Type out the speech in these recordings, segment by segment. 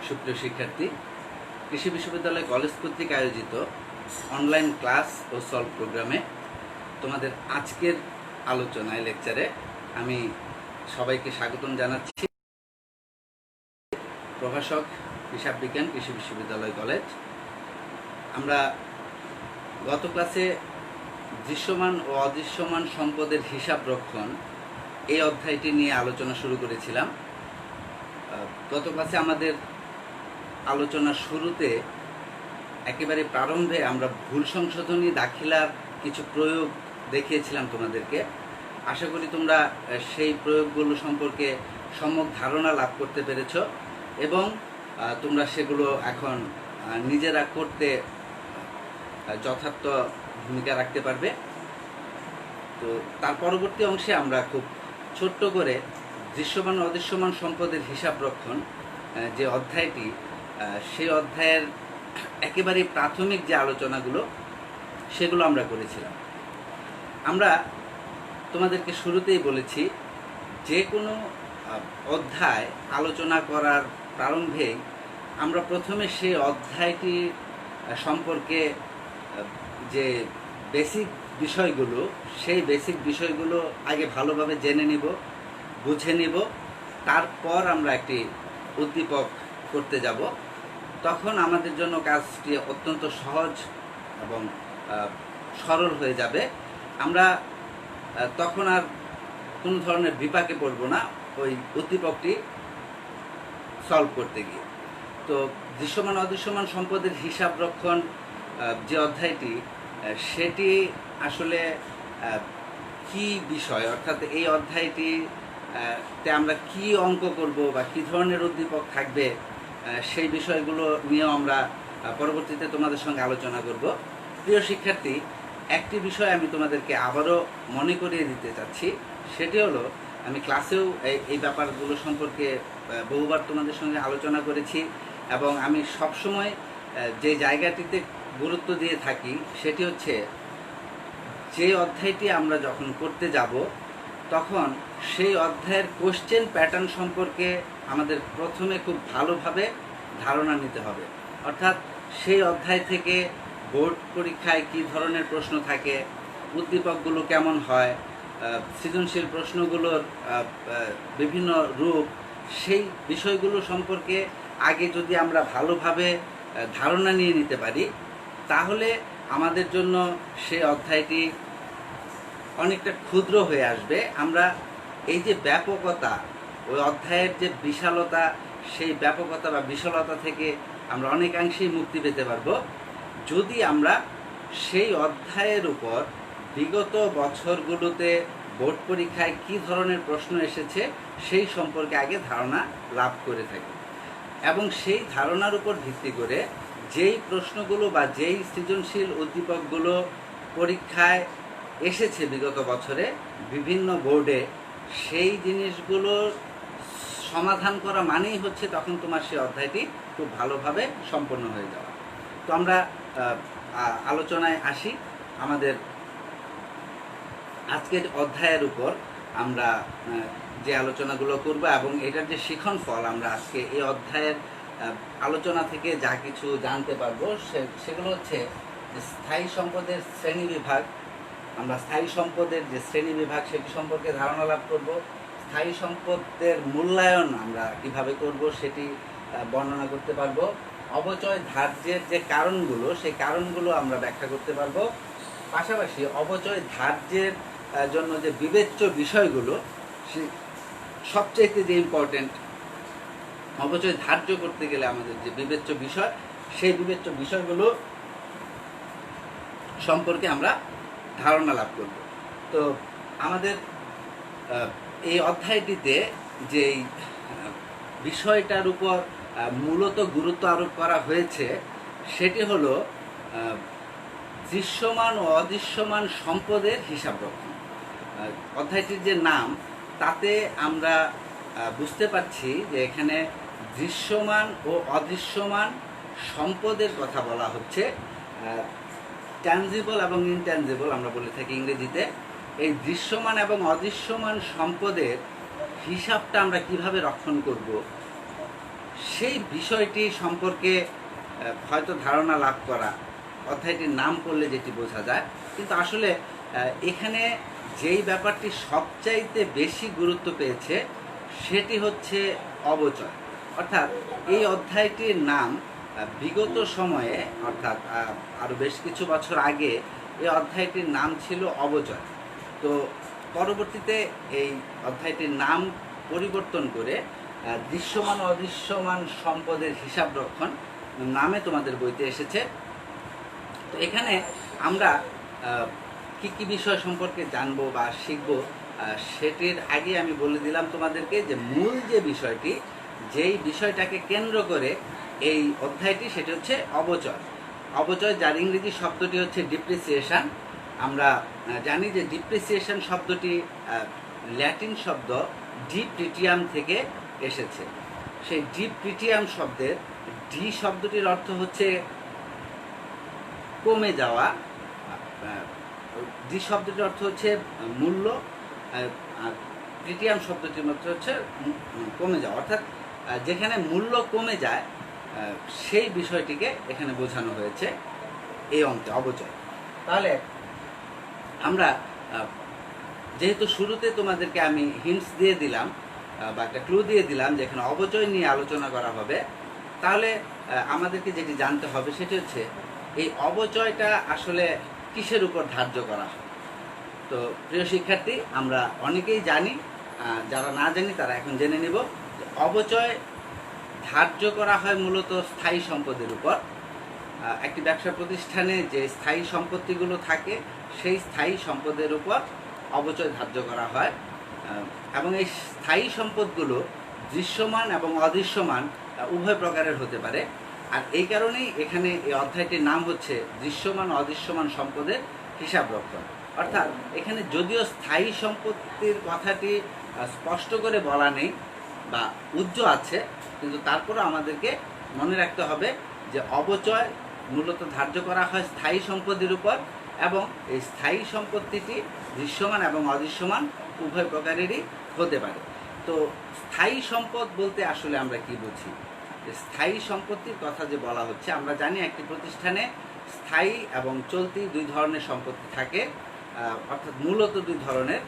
সুপ্রিয় শিক্ষার্থী, কৃষি বিশ্ববিদ্যালয় কলেজ কর্তৃক আয়োজিত অনলাইন ক্লাস ও সলভ প্রোগ্রামে তোমাদের আজকের আলোচনায় লেকচারে আমি সবাইকে স্বাগতম জানাচ্ছি। প্রভাষক হিসাব বিজ্ঞান, কৃষি বিশ্ববিদ্যালয় কলেজ। আমরা গত ক্লাসে দৃশ্যমান ও অদৃশ্যমান সম্পদের হিসাব রক্ষণ এই অধ্যায়টি নিয়ে আলোচনা শুরু করেছিলাম। গত ক্লাসে আমাদের আলোচনার শুরুতে একেবারে প্রারম্ভে আমরা ভুল সংশোধনী দাখিলার কিছু প্রয়োগ দেখিয়েছিলাম তোমাদেরকে। আশা করি তোমরা সেই প্রয়োগগুলো সম্পর্কে সম্যক ধারণা লাভ করতে পেরেছ এবং তোমরা সেগুলো এখন নিজেরা করতে যথার্থ ভূমিকা রাখতে পারবে। তো তার পরবর্তী অংশে আমরা খুব ছোট্ট করে দৃশ্যমান ও অদৃশ্যমান সম্পদের হিসাব রক্ষণ যে অধ্যায়টি, সেই অধ্যায়ের একেবারে প্রাথমিক যে আলোচনাগুলো সেগুলো আমরা করেছিলাম। আমরা তোমাদেরকে শুরুতেই বলেছি যে কোনো অধ্যায় আলোচনা করার প্রারম্ভে আমরা প্রথমে সেই অধ্যায়টি সম্পর্কে যে বেসিক বিষয়গুলো, সেই বেসিক বিষয়গুলো আগে ভালোভাবে জেনে নিব, বুঝে নিব, তারপর আমরা একটি উদ্দীপক করতে যাব। তখন আমাদের জন্য কাজটি অত্যন্ত সহজ এবং সরল হয়ে যাবে। আমরা তখন আর কোনো ধরনের বিপাকে পড়ব না ওই উদ্দীপকটি সলভ করতে গিয়ে। তো দৃশ্যমান অদৃশ্যমান সম্পদের হিসাব রক্ষণ যে অধ্যায়টি, সেটি আসলে কি বিষয়, অর্থাৎ এই অধ্যায়টিতে আমরা কি অঙ্ক করব বা কি ধরনের উদ্দীপক থাকবে, সেই বিষয়গুলো নিয়েও আমরা পরবর্তীতে তোমাদের সঙ্গে আলোচনা করব। প্রিয় শিক্ষার্থী, একটি বিষয় আমি তোমাদেরকে আবারও মনে করিয়ে দিতে চাচ্ছি, সেটি হলো আমি ক্লাসেও এই ব্যাপারগুলো সম্পর্কে বহুবার তোমাদের সঙ্গে আলোচনা করেছি এবং আমি সবসময় যে জায়গাটিতে গুরুত্ব দিয়ে থাকি সেটি হচ্ছে যে অধ্যায়টি আমরা যখন করতে যাব তখন সেই অধ্যায়ের কোশ্চেন প্যাটার্ন সম্পর্কে আমাদের প্রথমে খুব ভালোভাবে ধারণা নিতে হবে। অর্থাৎ সেই অধ্যায় থেকে বোর্ড পরীক্ষায় কী ধরনের প্রশ্ন থাকে, উদ্দীপকগুলো কেমন হয়, সৃজনশীল প্রশ্নগুলোর বিভিন্ন রূপ, সেই বিষয়গুলো সম্পর্কে আগে যদি আমরা ভালোভাবে ধারণা নিয়ে নিতে পারি, তাহলে আমাদের জন্য সেই অধ্যায়টি অনেকটা ক্ষুদ্র হয়ে আসবে। আমরা এই যে ব্যাপকতা, ওই অধ্যায়ের যে বিশালতা, সেই ব্যাপকতা বা বিশালতা থেকে আমরা অনেকাংশেই মুক্তি পেতে পারবো যদি আমরা সেই অধ্যায়ের উপর বিগত বছরগুলোতে বোর্ড পরীক্ষায় কী ধরনের প্রশ্ন এসেছে সেই সম্পর্কে আগে ধারণা লাভ করে থাকি এবং সেই ধারণার উপর ভিত্তি করে যেই প্রশ্নগুলো বা যেই সৃজনশীল উদ্দীপকগুলো পরীক্ষায় এসেছে বিগত বছরে বিভিন্ন বোর্ডে, সেই জিনিসগুলোর সমাধান করা মানেই হচ্ছে তখন তোমার সেই অধ্যায়টি খুব ভালোভাবে সম্পন্ন হয়ে যাওয়া। তো আমরা আলোচনায় আসি। আমাদের আজকের অধ্যায়ের উপর আমরা যে আলোচনাগুলো করব এবং এটার যে শিখন ফল, আমরা আজকে এই অধ্যায়ের আলোচনা থেকে যা কিছু জানতে পারবো সেগুলো হচ্ছে স্থায়ী সম্পদের শ্রেণী বিভাগ। আমরা স্থায়ী সম্পদের যে শ্রেণী বিভাগ সেটি সম্পর্কে ধারণা লাভ করব। স্থায়ী সম্পদের মূল্যায়ন আমরা কিভাবে করব সেটি বর্ণনা করতে পারবো। অবচয় ধার্যের যে কারণগুলো, সেই কারণগুলো আমরা ব্যাখ্যা করতে পারবো। পাশাপাশি অবচয় ধার্যের জন্য যে বিবেচ্য বিষয়গুলো, সবচেয়ে যে ইম্পর্টেন্ট, অবচয় ধার্য করতে গেলে আমাদের যে বিবেচ্য বিষয়, সেই বিবেচ্য বিষয়গুলো সম্পর্কে আমরা ধারণা লাভ করব। তো আমাদের এই অধ্যায়টিতে যেই বিষয়টার উপর মূলত গুরুত্ব আরোপ করা হয়েছে সেটি হলো দৃশ্যমান ও অদৃশ্যমান সম্পদের হিসাব রক্ষণ। অধ্যায়টির যে নাম, তাতে আমরা বুঝতে পারছি যে এখানে দৃশ্যমান ও অদৃশ্যমান সম্পদের কথা বলা হচ্ছে। ট্যানজিবল এবং ইনট্যানজিবল আমরা বলে থাকি ইংরেজিতে। এই দৃশ্যমান এবং অদৃশ্যমান সম্পদের হিসাবটা আমরা কিভাবে রক্ষণ করব, সেই বিষয়টি সম্পর্কে হয়তো ধারণা লাভ করা, অধ্যায়টির নাম করলে যেটি বোঝা যায়। কিন্তু আসলে এখানে যেই ব্যাপারটি সবচাইতে বেশি গুরুত্ব পেয়েছে সেটি হচ্ছে অবচয়। অর্থাৎ এই অধ্যায়টির নাম বিগত সময়ে, অর্থাৎ আরও বেশ কিছু বছর আগে এই অধ্যায়টির নাম ছিল অবচয়। তো পরবর্তীতে এই অধ্যায়টির নাম পরিবর্তন করে দৃশ্যমান অদৃশ্যমান সম্পদের হিসাব রক্ষণ নামে তোমাদের বইতে এসেছে। তো এখানে আমরা কি কি বিষয় সম্পর্কে জানবো বা শিখবো, সেটির আগে আমি বলে দিলাম তোমাদেরকে যে মূল যে বিষয়টি, যেই বিষয়টাকে কেন্দ্র করে এই অধ্যায়টি, সেটি হচ্ছে অবচয়। অবচয়, যার ইংরেজি শব্দটি হচ্ছে ডিপ্রিসিয়েশন। আমরা জানি যে ডিপ্রিসিয়েশন শব্দটি ল্যাটিন শব্দ ডিপ্রিটিয়াম থেকে এসেছে। সেই ডিপ্রিটিয়াম শব্দের ডি শব্দটির অর্থ হচ্ছে কমে যাওয়া, ডি শব্দটির অর্থ হচ্ছে মূল্য, আর প্রিটিয়াম শব্দটির অর্থ হচ্ছে কমে যাওয়া। অর্থাৎ যেখানে মূল্য কমে যায় সেই বিষয়টিকে এখানে বোঝানো হয়েছে এই অঙ্কে অবচয়। তাহলে আমরা যেহেতু শুরুতে তোমাদেরকে আমি হিন্টস দিয়ে দিলাম বা একটা ক্লু দিয়ে দিলাম যে এখানে অবচয় নিয়ে আলোচনা করা হবে, তাহলে আমাদেরকে যেটি জানতে হবে সেটি হচ্ছে এই অবচয়টা আসলে কিসের উপর ধার্য করা হয়। তো প্রিয় শিক্ষার্থী, আমরা অনেকেই জানি, যারা না জানি তারা এখন জেনে নিব যে অবচয় ধার্য করা হয় মূলত স্থায়ী সম্পদের উপর। একটি ব্যবসা প্রতিষ্ঠানে যে স্থায়ী সম্পত্তিগুলো থাকে সেই স্থায়ী সম্পদের উপর অবচয় ধার্য করা হয়, এবং এই স্থায়ী সম্পদগুলো দৃশ্যমান এবং অদৃশ্যমান উভয় প্রকারের হতে পারে। আর এই কারণেই এখানে এই অধ্যায়টির নাম হচ্ছে দৃশ্যমান অদৃশ্যমান সম্পদের হিসাব রক্ষণ। অর্থাৎ এখানে যদিও স্থায়ী সম্পত্তির কথাটি স্পষ্ট করে বলা নেই বা উজ্জ্ব আছে, কিন্তু তারপরও আমাদেরকে মনে রাখতে হবে যে অবচয় মূলত ধার্য করা হয় স্থায়ী সম্পত্তির উপর, এবং এই স্থায়ী সম্পত্তিটি দৃশ্যমান এবং অদৃশ্যমান উভয় প্রকারেরই হতে পারে। তো স্থায়ী সম্পদ বলতে আসলে আমরা কি বুঝি? স্থায়ী সম্পত্তির কথা যে বলা হচ্ছে, আমরা জানি একটি প্রতিষ্ঠানে স্থায়ী এবং চলতি দুই ধরনের সম্পত্তি থাকে, অর্থাৎ মূলত দুই ধরনের।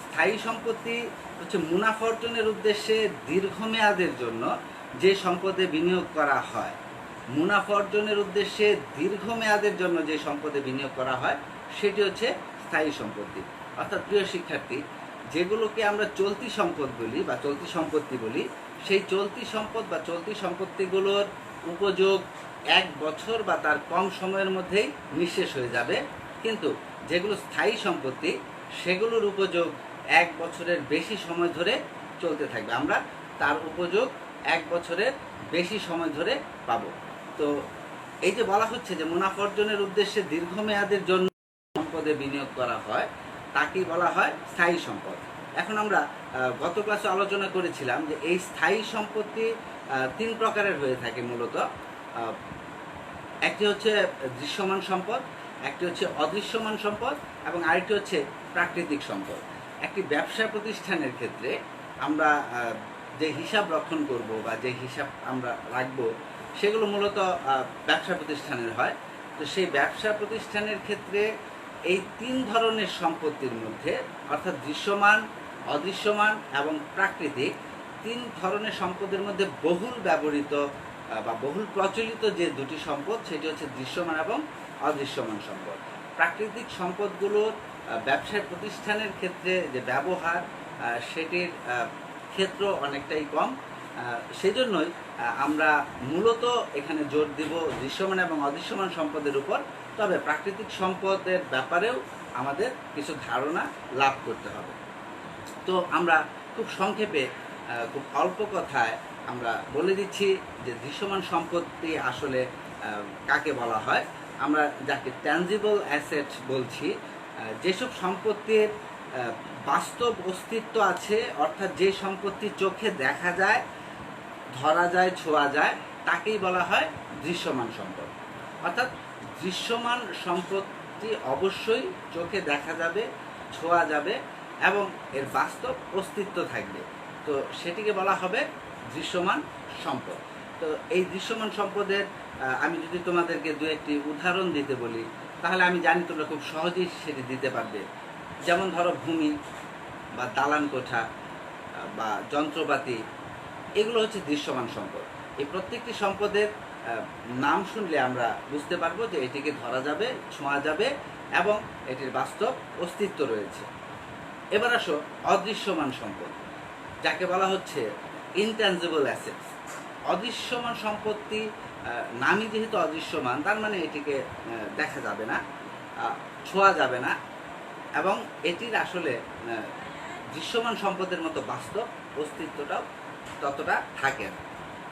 স্থায়ী সম্পত্তি হচ্ছে মুনাফা অর্জনের উদ্দেশ্যে দীর্ঘমেয়াদের জন্য যে সম্পদে বিনিয়োগ করা হয়, মুনাফা অর্জনের উদ্দেশ্যে দীর্ঘমেয়াদের জন্য যে সম্পদে বিনিয়োগ করা হয় সেটি হচ্ছে স্থায়ী সম্পত্তি। অর্থাৎ প্রিয় শিক্ষার্থী, যেগুলোকে আমরা চলতি সম্পদ বলি বা চলতি সম্পত্তি বলি, সেই চলতি সম্পদ বা চলতি সম্পত্তিগুলোর উপযোগ 1 বছর বা তার কম সময়ের মধ্যেই নিঃশেষ হয়ে যাবে। কিন্তু যেগুলো স্থায়ী সম্পত্তি সেগুলোর উপযোগ 1 বছরের বেশি সময় ধরে চলতে থাকবে। আমরা তার উপযোগ 1 বছরের বেশি সময় ধরে পাবো। তো এই যে বলা হচ্ছে যে মুনাফা অর্জনের উদ্দেশ্যে দীর্ঘমেয়াদের জন্য সম্পদে বিনিয়োগ করা হয়, তাকেই বলা হয় স্থায়ী সম্পদ। এখন আমরা গত ক্লাসে আলোচনা করেছিলাম যে এই স্থায়ী সম্পত্তি 3 প্রকারের হয়ে থাকে মূলত। একটি হচ্ছে দৃশ্যমান সম্পদ, একটি হচ্ছে অদৃশ্যমান সম্পদ, এবং আরেকটি হচ্ছে প্রাকৃতিক সম্পদ। একটি ব্যবসা প্রতিষ্ঠানের ক্ষেত্রে আমরা যে হিসাব রক্ষণ করব বা যে হিসাব আমরা রাখবো সেগুলো মূলত ব্যবসা প্রতিষ্ঠানের হয়। তো সেই ব্যবসা প্রতিষ্ঠানের ক্ষেত্রে এই 3 ধরনের সম্পত্তির মধ্যে, অর্থাৎ দৃশ্যমান, অদৃশ্যমান এবং প্রাকৃতিক, 3 ধরনের সম্পদের মধ্যে বহুল ব্যবহৃত বা বহুল প্রচলিত যে দুটি সম্পদ সেটি হচ্ছে দৃশ্যমান এবং অদৃশ্যমান সম্পদ। প্রাকৃতিক সম্পদগুলোর ব্যবসায় প্রতিষ্ঠানের ক্ষেত্রে যে ব্যবহার সেটির ক্ষেত্র অনেকটাই কম, সেজন্যই আমরা মূলত এখানে জোর দিব দৃশ্যমান এবং অদৃশ্যমান সম্পদের উপর। তবে প্রাকৃতিক সম্পদের ব্যাপারেও আমাদের কিছু ধারণা লাভ করতে হবে। তো আমরা খুব সংক্ষেপে, খুব অল্প কথায় আমরা বলে দিচ্ছি যে দৃশ্যমান সম্পত্তি আসলে কাকে বলা হয়। আমরা যাকে ট্যানজিবল অ্যাসেট বলছি, যেসব সম্পত্তির বাস্তব অস্তিত্ব আছে, অর্থাৎ যে সম্পত্তি চোখে দেখা যায়, ধরা যায়, ছোঁয়া যায়, তাকেই বলা হয় দৃশ্যমান সম্পদ। অর্থাৎ দৃশ্যমান সম্পত্তি অবশ্যই চোখে দেখা যাবে, ছোঁয়া যাবে এবং এর বাস্তব অস্তিত্ব থাকবে। তো সেটিকে বলা হবে দৃশ্যমান সম্পদ। তো এই দৃশ্যমান সম্পদের আমি যদি তোমাদেরকে দু একটি উদাহরণ দিতে বলি, তাহলে আমি জানি তোমরা খুব সহজেই সেটি দিতে পারবে। যেমন ধরো ভূমি বা দালান কোঠা বা যন্ত্রপাতি, এগুলো হচ্ছে দৃশ্যমান সম্পদ। এই প্রত্যেকটি সম্পদের নাম শুনলে আমরা বুঝতে পারবো যে এটিকে ধরা যাবে, ছোঁয়া যাবে এবং এটির বাস্তব অস্তিত্ব রয়েছে। এবার আসো অদৃশ্যমান সম্পদ, যাকে বলা হচ্ছে ইনট্যাঞ্জিবল অ্যাসেটস। অদৃশ্যমান সম্পত্তি নামই যেহেতু অদৃশ্যমান, তার মানে এটিকে দেখা যাবে না, ছোঁয়া যাবে না এবং এটির আসলে দৃশ্যমান সম্পদের মতো বাস্তব অস্তিত্বটাও ততটা থাকে না।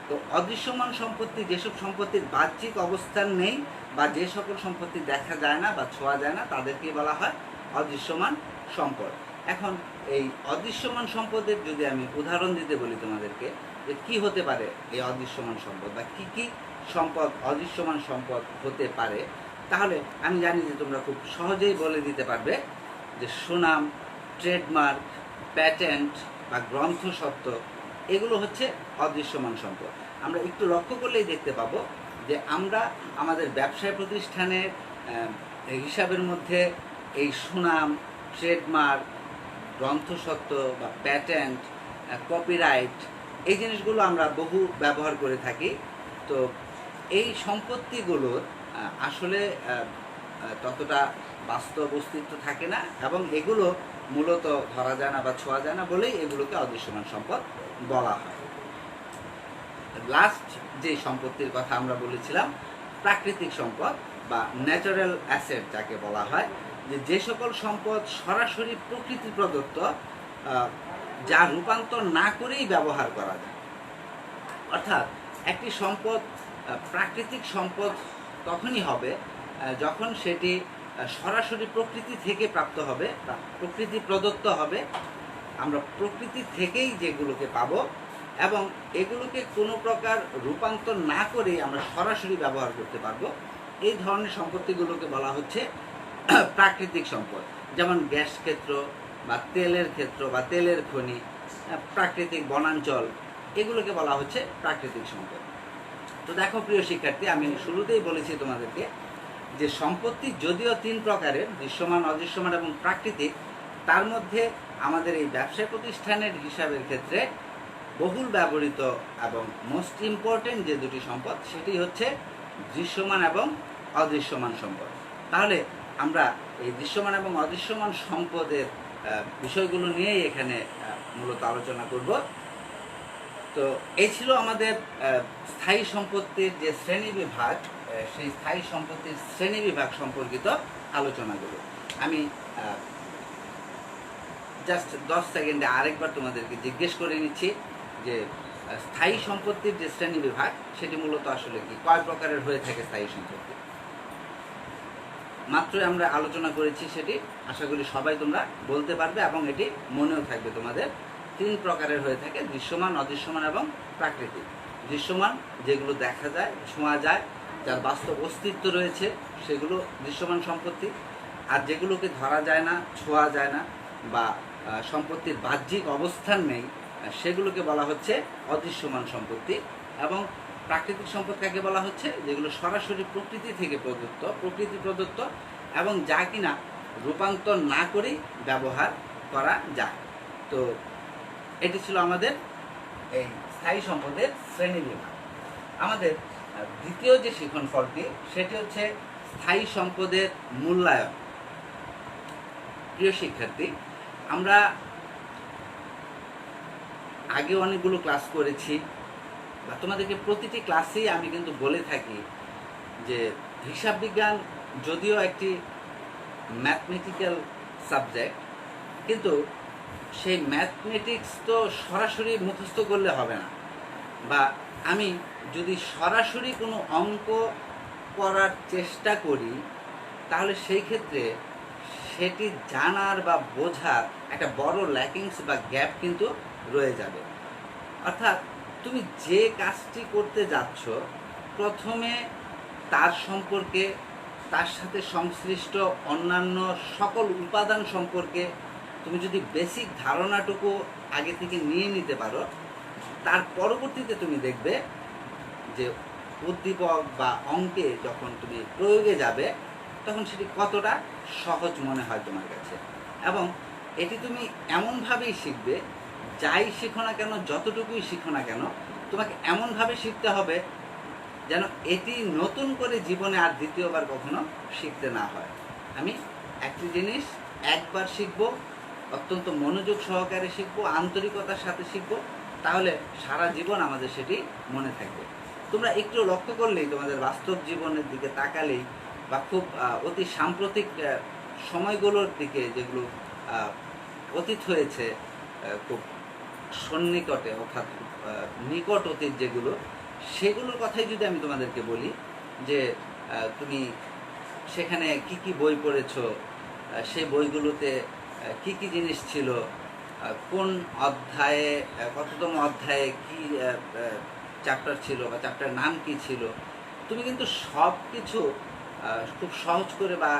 তো অদৃশ্যমান সম্পত্তি যেসব সম্পত্তির বাহ্যিক অবস্থান নেই বা যে সকল সম্পত্তি দেখা যায় না বা ছোঁয়া যায় না, তাদেরকে বলা হয় অদৃশ্যমান সম্পদ। এখন এই অদৃশ্যমান সম্পদের যদি আমি উদাহরণ দিতে বলি তোমাদেরকে, যে কী হতে পারে এই অদৃশ্যমান সম্পদ বা কী কী সম্পদ অদৃশ্যমান সম্পদ হতে পারে, তাহলে আমি জানি যে তোমরা খুব সহজেই বলে দিতে পারবে যে সুনাম, ট্রেডমার্ক, প্যাটেন্ট বা গ্রন্থস্বত্ব, এগুলো হচ্ছে অদৃশ্যমান সম্পদ। আমরা একটু লক্ষ্য করলেই দেখতে পাবো যে আমরা আমাদের ব্যবসায় প্রতিষ্ঠানের হিসাবের মধ্যে এই সুনাম, ট্রেডমার্ক, গ্রন্থস্বত্ব বা প্যাটেন্ট, কপিরাইট, এই জিনিসগুলো আমরা বহু ব্যবহার করে থাকি। তো এই সম্পত্তিগুলোর আসলে ততটা বাস্তব অস্তিত্ব থাকে না এবং এগুলো মূলত ধরা যায় না বা ছোঁয়া যায় না বলেই এগুলোকে অদৃশ্যমান সম্পদ বলা হয়। লাস্ট যে সম্পত্তির কথা আমরা বলেছিলাম, প্রাকৃতিক সম্পদ বা ন্যাচারাল অ্যাসেট যাকে বলা হয়, যে সকল সম্পদ সরাসরি প্রকৃতি প্রদত্ত, যা রূপান্তর না করেই ব্যবহার করা যায়। অর্থাৎ একটি সম্পদ প্রাকৃতিক সম্পদ তখনই হবে যখন সেটি সরাসরি প্রকৃতি থেকে প্রাপ্ত হবে বা প্রকৃতি প্রদত্ত হবে। আমরা প্রকৃতি থেকেই যেগুলোকে পাবো এবং এগুলোকে কোনো প্রকার রূপান্তর না করেই আমরা সরাসরি ব্যবহার করতে পারবো। এই ধরনের সম্পত্তিগুলোকে বলা হচ্ছে প্রাকৃতিক সম্পদ। যেমন গ্যাস ক্ষেত্র বা তেলের ক্ষেত্র বা তেলের খনি, প্রাকৃতিক বনাঞ্চল, এগুলোকে বলা হচ্ছে প্রাকৃতিক সম্পদ। তো দেখো প্রিয় শিক্ষার্থী, আমি শুরুতেই বলেছি তোমাদেরকে যে সম্পত্তি যদিও তিন প্রকারের, দৃশ্যমান, অদৃশ্যমান এবং প্রাকৃতিক, তার মধ্যে আমাদের এই ব্যবসায় প্রতিষ্ঠানের হিসাবের ক্ষেত্রে বহুল ব্যবহৃত এবং মোস্ট ইম্পর্টেন্ট যে দুটি সম্পদ, সেটি হচ্ছে দৃশ্যমান এবং অদৃশ্যমান সম্পদ। তাহলে আমরা এই দৃশ্যমান এবং অদৃশ্যমান সম্পদের বিষয়গুলো নিয়েই এখানে মূলত আলোচনা করব। তো এই ছিল আমাদের স্থায়ী সম্পত্তির যে শ্রেণীবিভাগ, সেই স্থায়ী সম্পত্তির শ্রেণীবিভাগ সম্পর্কিত আলোচনাগুলো। আমি জাস্ট 10 সেকেন্ডে আরেকবার তোমাদেরকে জিজ্ঞেস করে নিচ্ছি যে স্থায়ী সম্পত্তির যে শ্রেণীবিভাগ, সেটি মূলত আসলে কি, কয় প্রকারের হয়ে থাকে স্থায়ী সম্পত্তি। মাত্রই আমরা আলোচনা করেছি সেটি, আশা করি সবাই তোমরা বলতে পারবে এবং এটি মনেও থাকবে তোমাদের। তিন প্রকারের হয়ে থাকে, দৃশ্যমান, অদৃশ্যমান এবং প্রাকৃতিক। দৃশ্যমান যেগুলো দেখা যায়, ছোঁয়া যায়, যার বাস্তব অস্তিত্ব রয়েছে, সেগুলো দৃশ্যমান সম্পত্তি। আর যেগুলোকে ধরা যায় না, ছোঁয়া যায় না বা সম্পত্তির বাহ্যিক অবস্থান নেই, সেগুলোকে বলা হচ্ছে অদৃশ্যমান সম্পত্তি। এবং প্রাকৃতিক সম্পদ কাকে বলা হচ্ছে, যেগুলো সরাসরি প্রকৃতি থেকে প্রকৃতি প্রদত্ত এবং যা কিনা রূপান্তর না করেই ব্যবহার করা যায়। তো এটি ছিল আমাদের এই স্থায়ী সম্পদের শ্রেণীবিভাগ। আমাদের দ্বিতীয় যে শিখন ফলটি, সেটি হচ্ছে স্থায়ী সম্পদের মূল্যায়ন। প্রিয় শিক্ষার্থী, আমরা আগে অনেকগুলো ক্লাস করেছি বা তোমাদেরকে প্রতিটি ক্লাসেই আমি কিন্তু বলে থাকি যে হিসাব বিজ্ঞান যদিও একটি ম্যাথমেটিক্যাল সাবজেক্ট, কিন্তু সেই ম্যাথমেটিক্স তো সরাসরি মুখস্থ করলে হবে না, বা আমি যদি সরাসরি কোনো অঙ্ক করার চেষ্টা করি, তাহলে সেই ক্ষেত্রে সেটি জানার বা বোঝার একটা বড় ল্যাকিংস বা গ্যাপ কিন্তু রয়ে যাবে। অর্থাৎ তুমি যে কাজটি করতে যাচ্ছ, প্রথমে তার সম্পর্কে, তার সাথে সংশ্লিষ্ট অন্যান্য সকল উপাদান সম্পর্কে তুমি যদি বেসিক ধারণাটুকু আগে থেকে নিয়ে নিতে পারো, তার পরবর্তীতে তুমি দেখবে যে উদ্দীপক বা অঙ্কে যখন তুমি প্রয়োগে যাবে তখন সেটি কতটা সহজ মনে হয় তোমার কাছে। এবং এটি তুমি এমনভাবেই শিখবে, যাই শিখো না কেন, যতটুকুই শিখো না কেন, তোমাকে এমনভাবে শিখতে হবে যেন এটি নতুন করে জীবনে আর দ্বিতীয়বার কখনো শিখতে না হয়। আমি একটি জিনিস একবার শিখব, অত্যন্ত মনোযোগ সহকারে শিখব, আন্তরিকতার সাথে শিখব, তাহলে সারা জীবন আমাদের সেটি মনে থাকবে। তোমরা একটু লক্ষ্য করলেই, তোমাদের বাস্তব জীবনের দিকে তাকালেই, বা খুব অতি সাম্প্রতিক সময়গুলোর দিকে যেগুলো অতীত হয়েছে, খুব সন্নিকটে অর্থাৎ নিকট অতীত যেগুলো, সেগুলোর কথাই যদি আমি তোমাদেরকে বলি যে তুমি সেখানে কি কি বই পড়েছো, সেই বইগুলোতে কি কি জিনিস ছিল, কোন অধ্যায়ে, কততম অধ্যায়ে কি চ্যাপ্টার ছিল বা চ্যাপ্টার নাম কি ছিল, তুমি কিন্তু সব কিছু খুব সহজ করে বা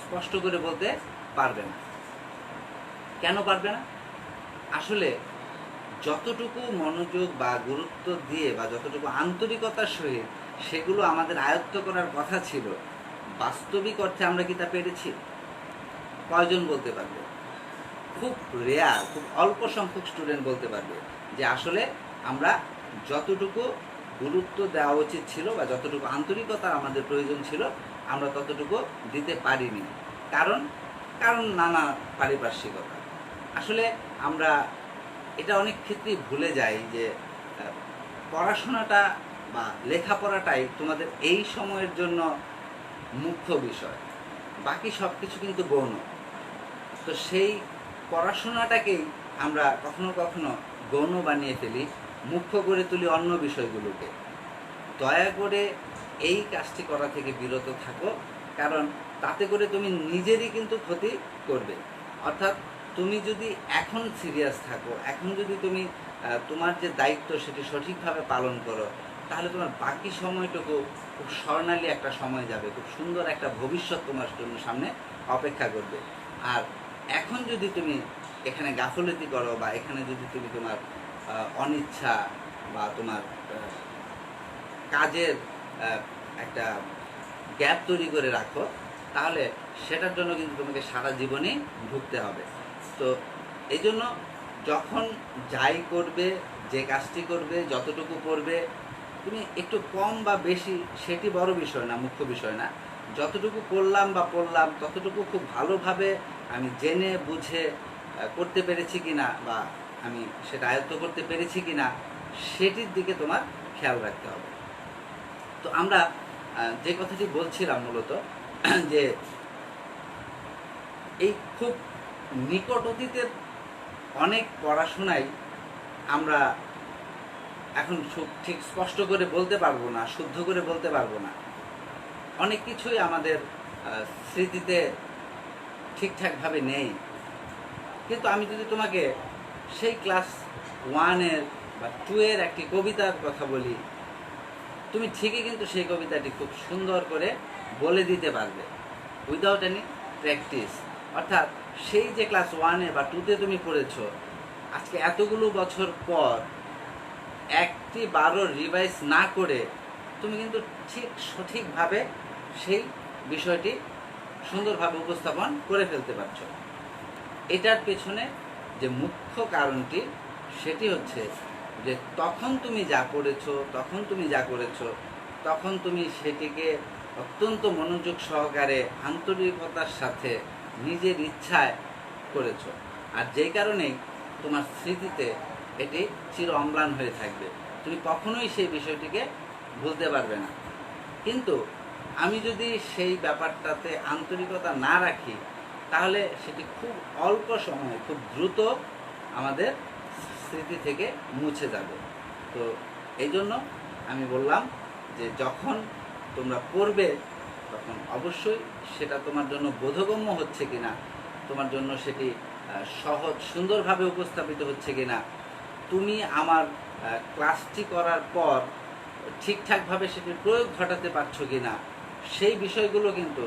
স্পষ্ট করে বলতে পারবে না। কেন পারবে না? আসলে যতটুকু মনোযোগ বা গুরুত্ব দিয়ে বা যতটুকু আন্তরিকতার সহিত সেগুলো আমাদের আয়ত্ত করার কথা ছিল, বাস্তবিক অর্থে আমরা কি তা পেরেছি? কয়জন বলতে পারবে? খুব রেয়ার, খুব অল্প সংখ্যক স্টুডেন্ট বলতে পারবে যে আসলে আমরা যতটুকু গুরুত্ব দেওয়া উচিত ছিল বা যতটুকু আন্তরিকতার আমাদের প্রয়োজন ছিল আমরা ততটুকু দিতে পারিনি। কারণ নানা পারিপার্শ্বিকতা। আসলে আমরা এটা অনেক ক্ষেত্রেই ভুলে যাই যে পড়াশোনাটা বা লেখাপড়াটাই তোমাদের এই সময়ের জন্য মুখ্য বিষয়, বাকি সব কিছু কিন্তু গৌণ। তো সেই পড়াশোনাটাকেই আমরা কখনো কখনো গৌণ বানিয়ে ফেলি, মুখ্য করে তুলি অন্য বিষয়গুলোকে। দয়া করে এই কাজটি করা থেকে বিরত থাকো, কারণ তাতে করে তুমি নিজেরই কিন্তু ক্ষতি করবে। অর্থাৎ তুমি যদি এখন সিরিয়াস থাকো, এখন যদি তুমি তোমার যে দায়িত্ব সেটি সঠিকভাবে পালন করো, তাহলে তোমার বাকি সময়টুকু খুব স্বর্ণালী একটা সময় যাবে, খুব সুন্দর একটা ভবিষ্যৎ তোমার জন্য সামনে অপেক্ষা করবে। আর এখন যদি তুমি এখানে গাফলতি করো বা এখানে যদি তুমি তোমার অনিচ্ছা বা তোমার কাজের একটা গ্যাপ তৈরি করে রাখো, তাহলে সেটার জন্য কিন্তু তোমাকে সারা জীবনেই ভুগতে হবে। তো এই জন্য যখন যাই করবে, যে কাজটি করবে, যতটুকু করবে, তুমি একটু কম বা বেশি সেটি বড় বিষয় না, মুখ্য বিষয় না। যতটুকু করলাম বা পড়লাম ততটুকু খুব ভালোভাবে আমি জেনে বুঝে করতে পেরেছি কিনা বা আমি সেটা আয়ত্ত করতে পেরেছি কিনা সেটির দিকে তোমার খেয়াল রাখতে হবে। তো আমরা যে কথাটি বলছিলাম মূলত যে এই খুব নিকট অতীতের অনেক পড়াশোনাই আমরা এখন ঠিক স্পষ্ট করে বলতে পারবো না, শুদ্ধ করে বলতে পারবো না। অনেক কিছুই আমাদের স্মৃতিতে ঠিকঠাকভাবে নেই। কিন্তু আমি যদি তোমাকে সেই ক্লাস 1-এর বা 2-এর একটি কবিতার কথা বলি, তুমি ঠিকই কিন্তু সেই কবিতাটি খুব সুন্দর করে বলে দিতে পারবে উইদাউট এনি প্র্যাকটিস। অর্থাৎ সেই যে ক্লাস 1-এ বা 2-তে তুমি পড়েছো, আজকে এতগুলো বছর পর একটি বারো রিভাইজ না করে তুমি কিন্তু ঠিক সঠিকভাবে সেই বিষয়টি সুন্দরভাবে উপস্থাপন করে ফেলতে পারছো। এটার পেছনে যে মুখ্য কারণটি সেটি হচ্ছে যে তখন তুমি যা পড়েছো, তখন তুমি যা করেছো, তখন তুমি সেটিকে অত্যন্ত মনোযোগ সহকারে আন্তরিকতার সাথে নিজের ইচ্ছায় করেছো। আর যেই কারণেই তোমার স্মৃতিতে এটি চির অম্লান হয়ে থাকবে, তুমি কখনোই সেই বিষয়টিকে ভুলতে পারবে না। কিন্তু আমি যদি সেই ব্যাপারটাতে আন্তরিকতা না রাখি, তাহলে সেটি খুব অল্প সময়ে খুব দ্রুত আমাদের স্মৃতি থেকে মুছে যাবে। তো এই জন্য আমি বললাম যে যখন তোমরা পড়বে তখন অবশ্যই সেটা তোমার জন্য বোধগম্য হচ্ছে কিনা, তোমার জন্য সেটি সহজ সুন্দরভাবে উপস্থাপিত হচ্ছে কিনা, তুমি আমার ক্লাসটি করার পর ঠিকঠাকভাবে সেটির প্রয়োগ ঘটাতে পারছো কিনা, সেই বিষয়গুলো কিন্তু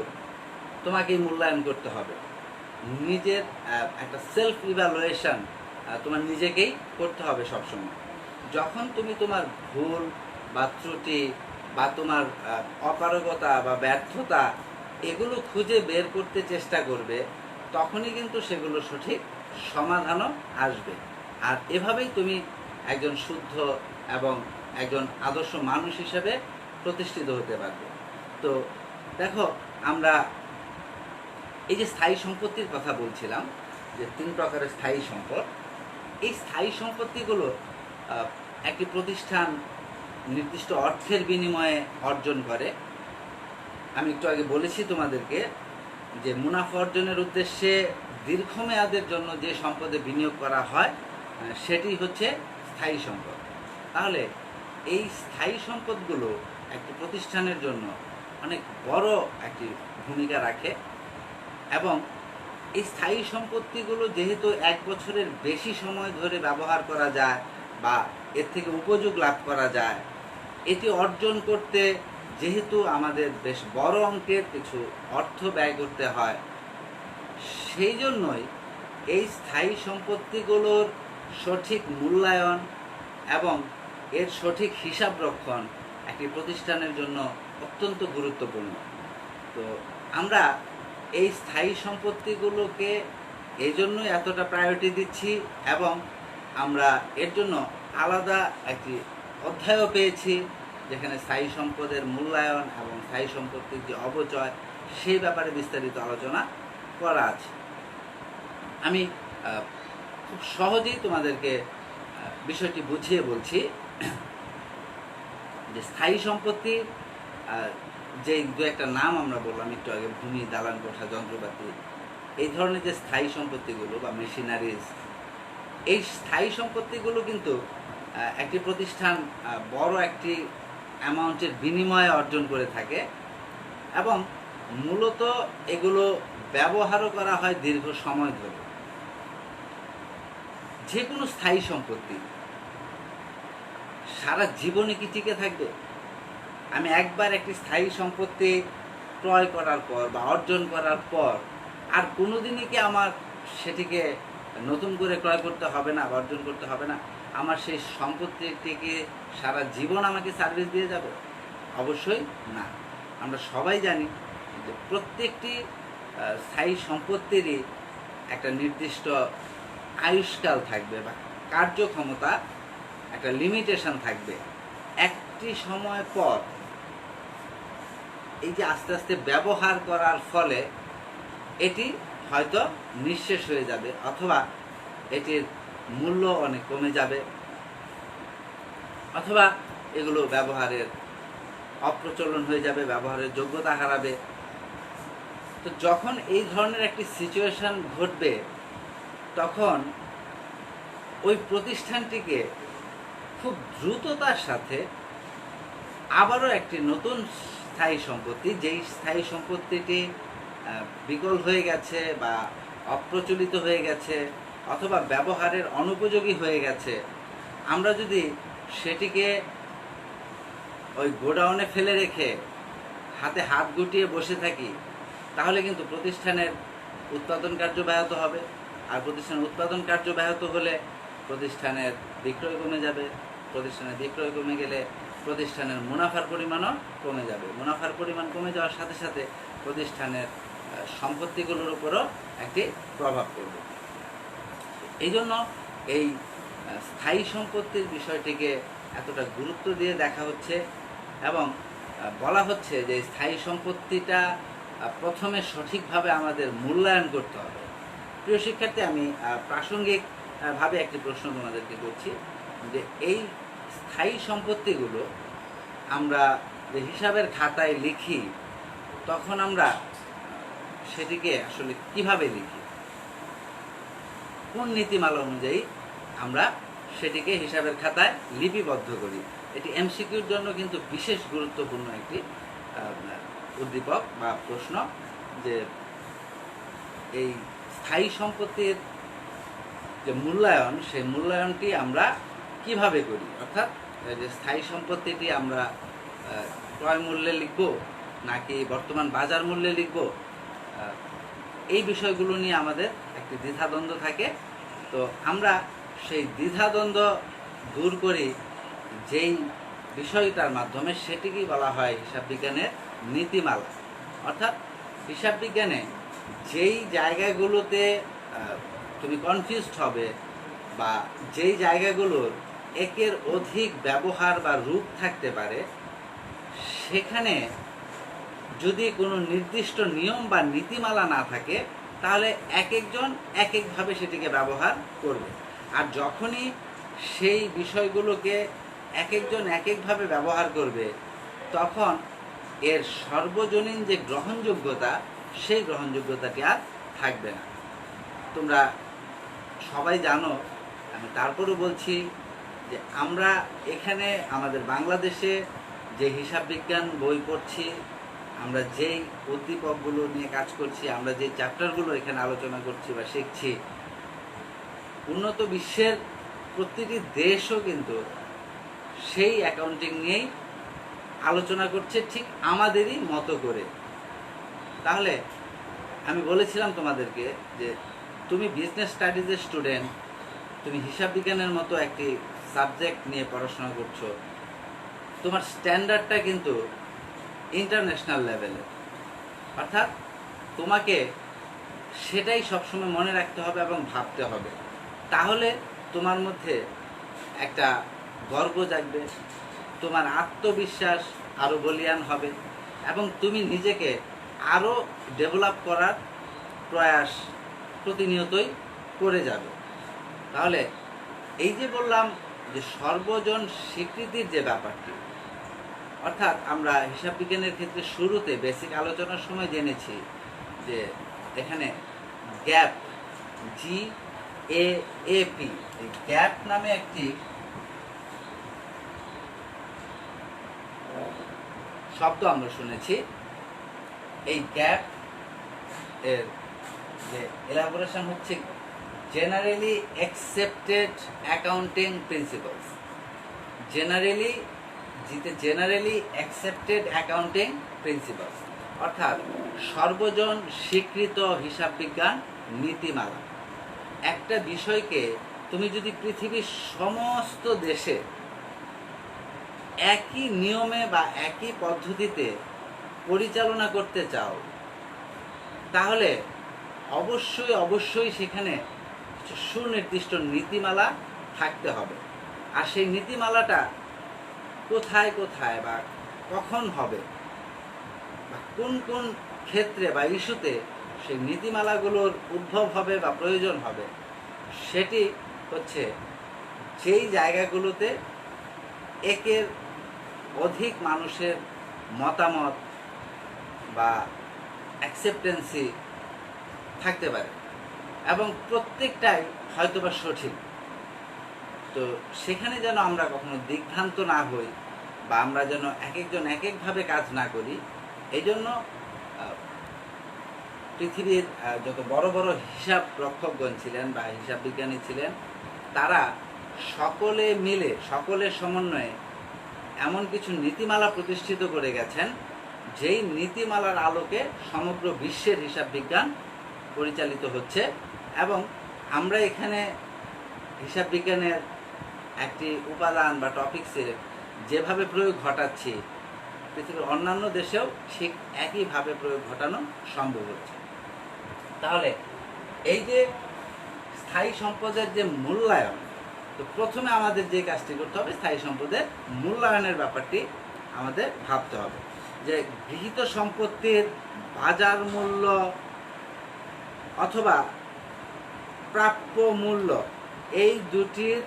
তোমাকেই মূল্যায়ন করতে হবে। নিজের একটা সেলফ ইভ্যালুয়েশন তোমার নিজেকেই করতে হবে সবসময়। যখন তুমি তোমার ভুল বা ত্রুটি বা তোমার অপারগতা বা ব্যর্থতা এগুলো খুঁজে বের করতে চেষ্টা করবে, তখনই কিন্তু সেগুলো সঠিক সমাধানও আসবে। আর এভাবেই তুমি একজন শুদ্ধ এবং একজন আদর্শ মানুষ হিসেবে প্রতিষ্ঠিত হতে পারবে। তো দেখো, আমরা এই যে স্থায়ী সম্পত্তির কথা বলছিলাম, যে 3 প্রকারের স্থায়ী সম্পদ, এই স্থায়ী সম্পত্তিগুলো একটি প্রতিষ্ঠান নির্দিষ্ট অর্থের বিনিময়ে অর্জন করে। আমি একটু আগে বলেছি তোমাদেরকে যে মুনাফা অর্জনের উদ্দেশ্যে দীর্ঘমেয়াদের জন্য যে সম্পদে বিনিয়োগ করা হয় সেটি হচ্ছে স্থায়ী সম্পদ। তাহলে এই স্থায়ী সম্পদগুলো একটি প্রতিষ্ঠানের জন্য অনেক বড় একটি ভূমিকা রাখে, এবং এই স্থায়ী সম্পত্তিগুলো যেহেতু 1 বছরের বেশি সময় ধরে ব্যবহার করা যায় বা এর থেকে উপযোগ লাভ করা যায়, এটি অর্জন করতে যেহেতু আমাদের বেশ বড় অঙ্কের কিছু অর্থ ব্যয় করতে হয়, সেই জন্যই এই স্থায়ী সম্পত্তিগুলোর সঠিক মূল্যায়ন এবং এর সঠিক হিসাব রক্ষণ একটি প্রতিষ্ঠানের জন্য অত্যন্ত গুরুত্বপূর্ণ। তো আমরা এই স্থায়ী সম্পত্তিগুলোকে এই জন্যই এতটা প্রায়োরিটি দিচ্ছি, এবং আমরা এর জন্য আলাদা একটি অধ্যায়ও পেয়েছি যেখানে স্থায়ী সম্পদের মূল্যায়ন এবং স্থায়ী সম্পত্তির যে অপচয় সেই ব্যাপারে বিস্তারিত আলোচনা করা আছে। আমি খুব সহজেই তোমাদেরকে বিষয়টি বুঝিয়ে বলছি যে স্থায়ী সম্পত্তি যে 2-একটা নাম আমরা বললাম একটু আগে, ভূমি, দালান কোঠা, যন্ত্রপাতি, এই ধরনের যে স্থায়ী সম্পত্তিগুলো বা মেশিনারিজ, এই স্থায়ী সম্পত্তিগুলো কিন্তু একটি প্রতিষ্ঠান বড় একটি অ্যামাউন্টের বিনিময়ে অর্জন করে থাকে, এবং মূলত এগুলো ব্যবহারও করা হয় দীর্ঘ সময় ধরে। যে কোনো স্থায়ী সম্পত্তি সারা জীবনে কি টিকে থাকবে? আমি একবার একটি স্থায়ী সম্পত্তি ক্রয় করার পর বা অর্জন করার পর আর কোনোদিনই কি আমার সেটিকে নতুন করে ক্রয় করতে হবে না বা অর্জন করতে হবে না? আমার সেই সম্পত্তিটিকে সারা জীবন আমাকে সার্ভিস দিয়ে যাবে? অবশ্যই না। আমরা সবাই জানি যে প্রত্যেকটি স্থায়ী সম্পত্তিরই একটা নির্দিষ্ট আয়ুষ্কাল থাকবে বা কার্যক্ষমতা একটা লিমিটেশন থাকবে। একটি সময় পর এই যে আস্তে আস্তে ব্যবহার করার ফলে এটি হয়তো নিঃশেষ হয়ে যাবে, অথবা এটির মূল্য অনেক কমে যাবে, অথবা এগুলো ব্যবহারের অপ্রচলন হয়ে যাবে, ব্যবহারের যোগ্যতা হারাবে। তো যখন এই ধরনের একটি সিচুয়েশন ঘটবে, তখন ওই প্রতিষ্ঠানটিকে খুব দ্রুততার সাথে আবারও একটি নতুন স্থায়ী সম্পত্তি, যেই স্থায়ী সম্পত্তিটি বিকল হয়ে গেছে বা অপ্রচলিত হয়ে গেছে অথবা ব্যবহারের অনুপযোগী হয়ে গেছে, আমরা যদি সেটিকে ওই গোডাউনে ফেলে রেখে হাতে হাত গুটিয়ে বসে থাকি, তাহলে কিন্তু প্রতিষ্ঠানের উৎপাদন কার্য ব্যাহত হবে। আর প্রতিষ্ঠানের উৎপাদন কার্য ব্যাহত হলে প্রতিষ্ঠানের বিক্রয় কমে যাবে। প্রতিষ্ঠানের বিক্রয় কমে গেলে প্রতিষ্ঠানের মুনাফার পরিমাণও কমে যাবে। মুনাফার পরিমাণ কমে যাওয়ার সাথে সাথে প্রতিষ্ঠানের সম্পত্তিগুলোর উপরও একটি প্রভাব পড়বে। এই জন্য এই স্থায়ী সম্পত্তির বিষয়টিকে এতটা গুরুত্ব দিয়ে দেখা হচ্ছে, এবং বলা হচ্ছে যে স্থায়ী সম্পত্তিটা প্রথমে সঠিকভাবে আমাদের মূল্যায়ন করতে হবে। প্রিয় শিক্ষার্থী, আমি প্রাসঙ্গিকভাবে একটি প্রশ্ন তোমাদেরকে করছি যে এই স্থায়ী সম্পত্তিগুলো আমরা যে হিসাবের খাতায় লিখি, তখন আমরা সেটিকে আসলে কিভাবে লিখি, কোন নীতিমালা অনুযায়ী আমরা সেটিকে হিসাবের খাতায় লিপিবদ্ধ করি? এটি এমসিকিউর জন্য কিন্তু বিশেষ গুরুত্বপূর্ণ একটি উদ্দীপক বা প্রশ্ন, যে এই স্থায়ী সম্পত্তির যে মূল্যায়ন, সেই মূল্যায়নটি আমরা কিভাবে করি, অর্থাৎ যে স্থায়ী সম্পত্তিটি আমরা ক্রয় মূল্যে লিখব নাকি বর্তমান বাজার মূল্যে লিখব, এই বিষয়গুলো নিয়ে আমাদের একটি দ্বিধাদ্বন্দ্ব থাকে। তো আমরা সেই দ্বিধাদ্বন্দ্ব দূর করি যেই বিষয়টার মাধ্যমে, সেটিকেই বলা হয় হিসাব বিজ্ঞানের নীতিমালা। অর্থাৎ হিসাব বিজ্ঞানে যেই জায়গাগুলোতে তুমি কনফিউজড হবে বা যেই জায়গাগুলোর একের অধিক ব্যবহার বা রূপ থাকতে পারে, সেখানে যদি কোনো নির্দিষ্ট নিয়ম বা নীতিমালা না থাকে, তাহলে এক একজন এক একভাবে সেটিকে ব্যবহার করবে। আর যখনই সেই বিষয়গুলোকে এক একজন এক একভাবে ব্যবহার করবে, তখন এর সর্বজনীন যে গ্রহণযোগ্যতা, সেই গ্রহণযোগ্যতাটি আর থাকবে না। তোমরা সবাই জানো, আমি তারপরও বলছি যে আমরা এখানে আমাদের বাংলাদেশে যে হিসাব বিজ্ঞান বই পড়ছি, আমরা যেই উদ্দীপকগুলো নিয়ে কাজ করছি, আমরা যে চ্যাপ্টারগুলো এখানে আলোচনা করছি বা শিখছি, উন্নত বিশ্বের প্রতিটি দেশও কিন্তু সেই অ্যাকাউন্টিং নিয়েই আলোচনা করছে, ঠিক আমাদেরই মতো করে। তাহলে আমি বলেছিলাম তোমাদেরকে যে তুমি বিজনেস স্টাডিজের স্টুডেন্ট, তুমি হিসাব বিজ্ঞানের মতো একটি সাবজেক্ট নিয়ে পড়াশোনা করছো, তোমার স্ট্যান্ডার্ডটা কিন্তু ইন্টারন্যাশনাল লেভেলের। অর্থাৎ তোমাকে সেটাই সবসময় মনে রাখতে হবে এবং ভাবতে হবে। তাহলে তোমার মধ্যে একটা গর্ব জাগবে, তোমার আত্মবিশ্বাস আরও বলীয়ান হবে এবং তুমি নিজেকে আরও ডেভেলপ করার প্রয়াস প্রতিনিয়তই করে যাবে। তাহলে এই যে বললাম যে সর্বজন স্বীকৃতির যে ব্যাপারটি, অর্থাৎ আমরা হিসাব বিজ্ঞানের ক্ষেত্রে শুরুতে বেসিক আলোচনার সময় জেনেছি যে এখানে গ্যাপ, GAAP, এই গ্যাপ নামে একটি শব্দ আমরা শুনেছি। এই গ্যাপ এর যে এলাবোরেশন হচ্ছে generally accepted accounting principles. Generally accepted accounting principles, অর্থাৎ সর্বজন স্বীকৃত হিসাব বিজ্ঞান নীতিমালা। একটা বিষয়কে তুমি যদি পৃথিবীর সমস্ত দেশে একই নিয়মে বা একই পদ্ধতিতে পরিচালনা করতে চাও, তাহলে অবশ্যই সেখানে সুনির্দিষ্ট নীতিমালা থাকতে হবে। আর সেই নীতিমালাটা কোথায় কোথায় বা কখন হবে বা কোন কোন ক্ষেত্রে বা ইস্যুতে সেই নীতিমালাগুলোর উদ্ভব হবে বা প্রয়োজন হবে, সেটি হচ্ছে যেই জায়গাগুলোতে একের অধিক মানুষের মতামত বা অ্যাকসেপ্টেন্সি থাকতে পারে এবং প্রত্যেকটাই হয়তোবা সঠিক। তো সেখানে যেন আমরা কখনো দিগ্ভ্রান্ত না হই বা আমরা যেন এক একজন এক একভাবে কাজ না করি, এই জন্য পৃথিবীর যত বড় বড় হিসাব রক্ষকগণ ছিলেন বা হিসাব বিজ্ঞানী ছিলেন, তারা সকলে মিলে, সকলের সমন্বয়ে এমন কিছু নীতিমালা প্রতিষ্ঠিত করে গেছেন, যেই নীতিমালার আলোকে সমগ্র বিশ্বের হিসাব বিজ্ঞান পরিচালিত হচ্ছে। এবং আমরা এখানে হিসাব বিজ্ঞানের একটি উপাদান বা টপিক্সের যেভাবে প্রয়োগ ঘটাচ্ছি, পৃথিবীর অন্যান্য দেশেও ঠিক একইভাবে প্রয়োগ ঘটানো সম্ভব হচ্ছে। তাহলে এই যে স্থায়ী সম্পদের যে মূল্যায়ন, তো প্রথমে আমাদের যে কাজটি করতে হবে, স্থায়ী সম্পদের মূল্যায়নের ব্যাপারটি আমাদের ভাবতে হবে যে গৃহীত সম্পত্তির বাজার মূল্য অথবা প্রাপ্য মূল্য, এই দুটির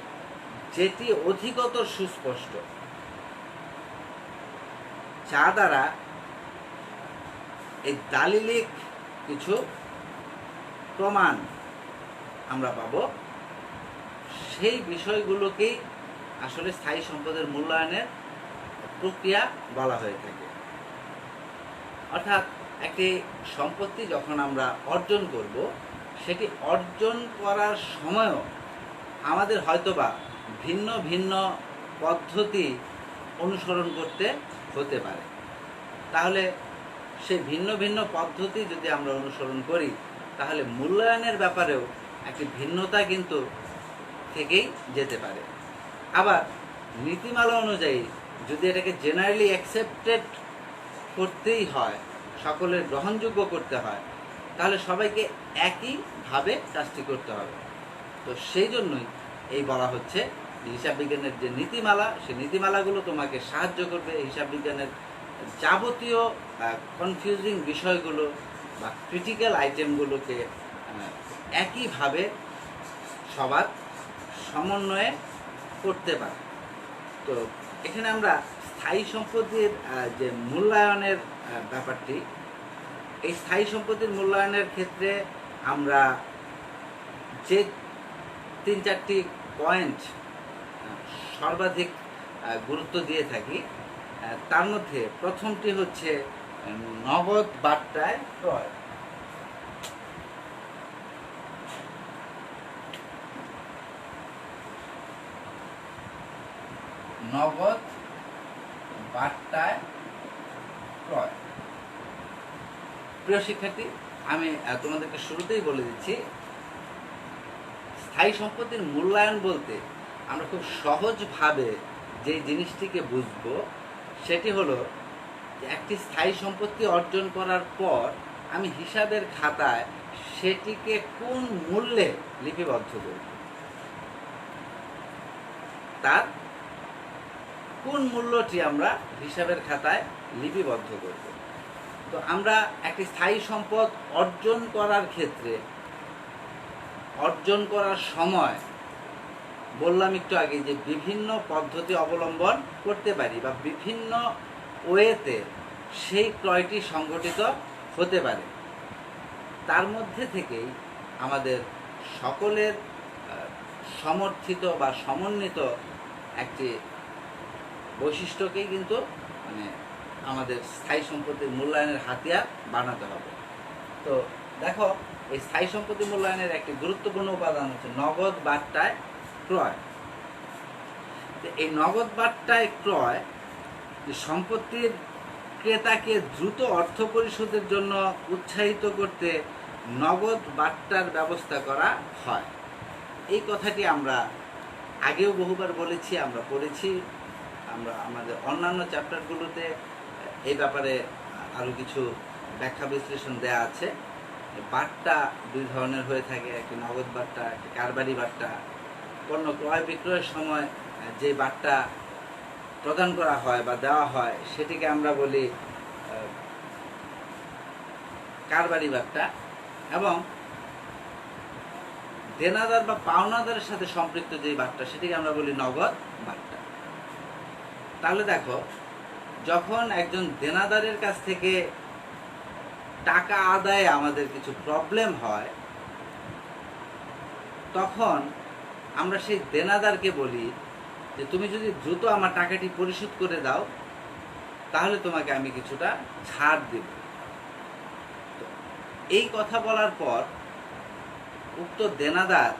যেটি অধিকতর সুস্পষ্ট, যা দ্বারা এই দালিলিক কিছু প্রমাণ আমরা পাব, সেই বিষয়গুলোকেই আসলে স্থায়ী সম্পদের মূল্যায়নের প্রক্রিয়া বলা হয়ে থাকে। অর্থাৎ একটি সম্পত্তি যখন আমরা অর্জন করব, সেটি অর্জন করার সময়ও আমাদের হয়তোবা ভিন্ন ভিন্ন পদ্ধতি অনুসরণ করতে হতে পারে। তাহলে সেই ভিন্ন ভিন্ন পদ্ধতি যদি আমরা অনুসরণ করি, তাহলে মূল্যায়নের ব্যাপারেও একটি ভিন্নতা কিন্তু থেকেই যেতে পারে। আবার নীতিমালা অনুযায়ী যদি এটাকে জেনারেলি অ্যাকসেপ্টেড করতেই হয়, সকলের গ্রহণযোগ্য করতে হয়, তাহলে সবাইকে একইভাবে কাজটি করতে হবে। তো সেই জন্যই এই বলা হচ্ছে হিসাব বিজ্ঞানের যে নীতিমালা, সেই নীতিমালাগুলো তোমাকে সাহায্য করবে হিসাব বিজ্ঞানের যাবতীয় কনফিউজিং বিষয়গুলো বা ক্রিটিক্যাল আইটেমগুলোকে একইভাবে সবার সমন্বয়ে করতে পারে। তো এখানে আমরা স্থায়ী সম্পত্তির যে মূল্যায়নের ব্যাপারটি, এই স্থায়ী সম্পত্তির মূল্যায়নের ক্ষেত্রে আমরা যে 3-4টি পয়েন্ট সর্বাধিক গুরুত্ব দিয়ে থাকি, তার মধ্যে প্রথমটি হচ্ছে নগদ বাট্টায় ক্রয়। নগদ বাট্টায় ক্রয়। প্রিয় শিক্ষার্থী, আমি তোমাদেরকে শুরুতেই বলে দিচ্ছি, স্থায়ী সম্পত্তির মূল্যায়ন বলতে আমরা খুব সহজভাবে যে জিনিসটিকে বুঝব সেটি হলো একটি স্থায়ী সম্পত্তি অর্জন করার পর আমি হিসাবের খাতায় সেটিকে কোন মূল্যে লিপিবদ্ধ করব, তার কোন মূল্যটি আমরা হিসাবের খাতায় লিপিবদ্ধ করব। তো আমরা একটি স্থায়ী সম্পদ অর্জন করার ক্ষেত্রে, অর্জন করার সময় বললাম একটু আগে যে বিভিন্ন পদ্ধতি অবলম্বন করতে পারি বা বিভিন্ন ওয়েতে সেই ক্রয়টি সংগঠিত হতে পারে। তার মধ্যে থেকেই আমাদের সকলের সমর্থিত বা সমন্বিত একটি বৈশিষ্ট্যকেই কিন্তু আমাদের স্থায়ী সম্পত্তির মূল্যায়নের হাতিয়ার বানাতে হবে। তো দেখো, এই স্থায়ী সম্পত্তি মূল্যায়নের একটি গুরুত্বপূর্ণ উপাদান হচ্ছে নগদ বাট্টায় ক্রয়। এই নগদ বাট্টায় ক্রয় সম্পত্তির ক্রেতাকে দ্রুত অর্থ পরিশোধের জন্য উৎসাহিত করতে নগদ বাট্টার ব্যবস্থা করা হয়। এই কথাটি আমরা আগেও বহুবার বলেছি, আমরা পড়েছি, আমরা আমাদের অন্যান্য চ্যাপ্টারগুলোতে এই ব্যাপারে আরও কিছু ব্যাখ্যা বিশ্লেষণ দেয়া আছে। বাট্টা দুই ধরনের হয়ে থাকে, একটি নগদ বাট্টা, একটি কারবারি বাট্টা। পণ্য ক্রয় বিক্রয়ের সময় যে বাট্টা প্রদান করা হয় বা দেওয়া হয় সেটিকে আমরা বলি কারবারি বাট্টা, এবং দেনাদার বা পাওনাদারের সাথে সম্পৃক্ত যে বাট্টা সেটিকে আমরা বলি নগদ বাট্টা। তাহলে দেখো, যখন একজন দেনাদারের কাছ থেকে টাকা আদায়ে আমাদের কিছু প্রবলেম হয়, তখন আমরা সেই দেনাদারকে বলি যে তুমি যদি দ্রুত আমার টাকাটি পরিশোধ করে দাও তাহলে তোমাকে আমি কিছুটা ছাড় দেব। তো এই কথা বলার পর উক্ত দেনাদার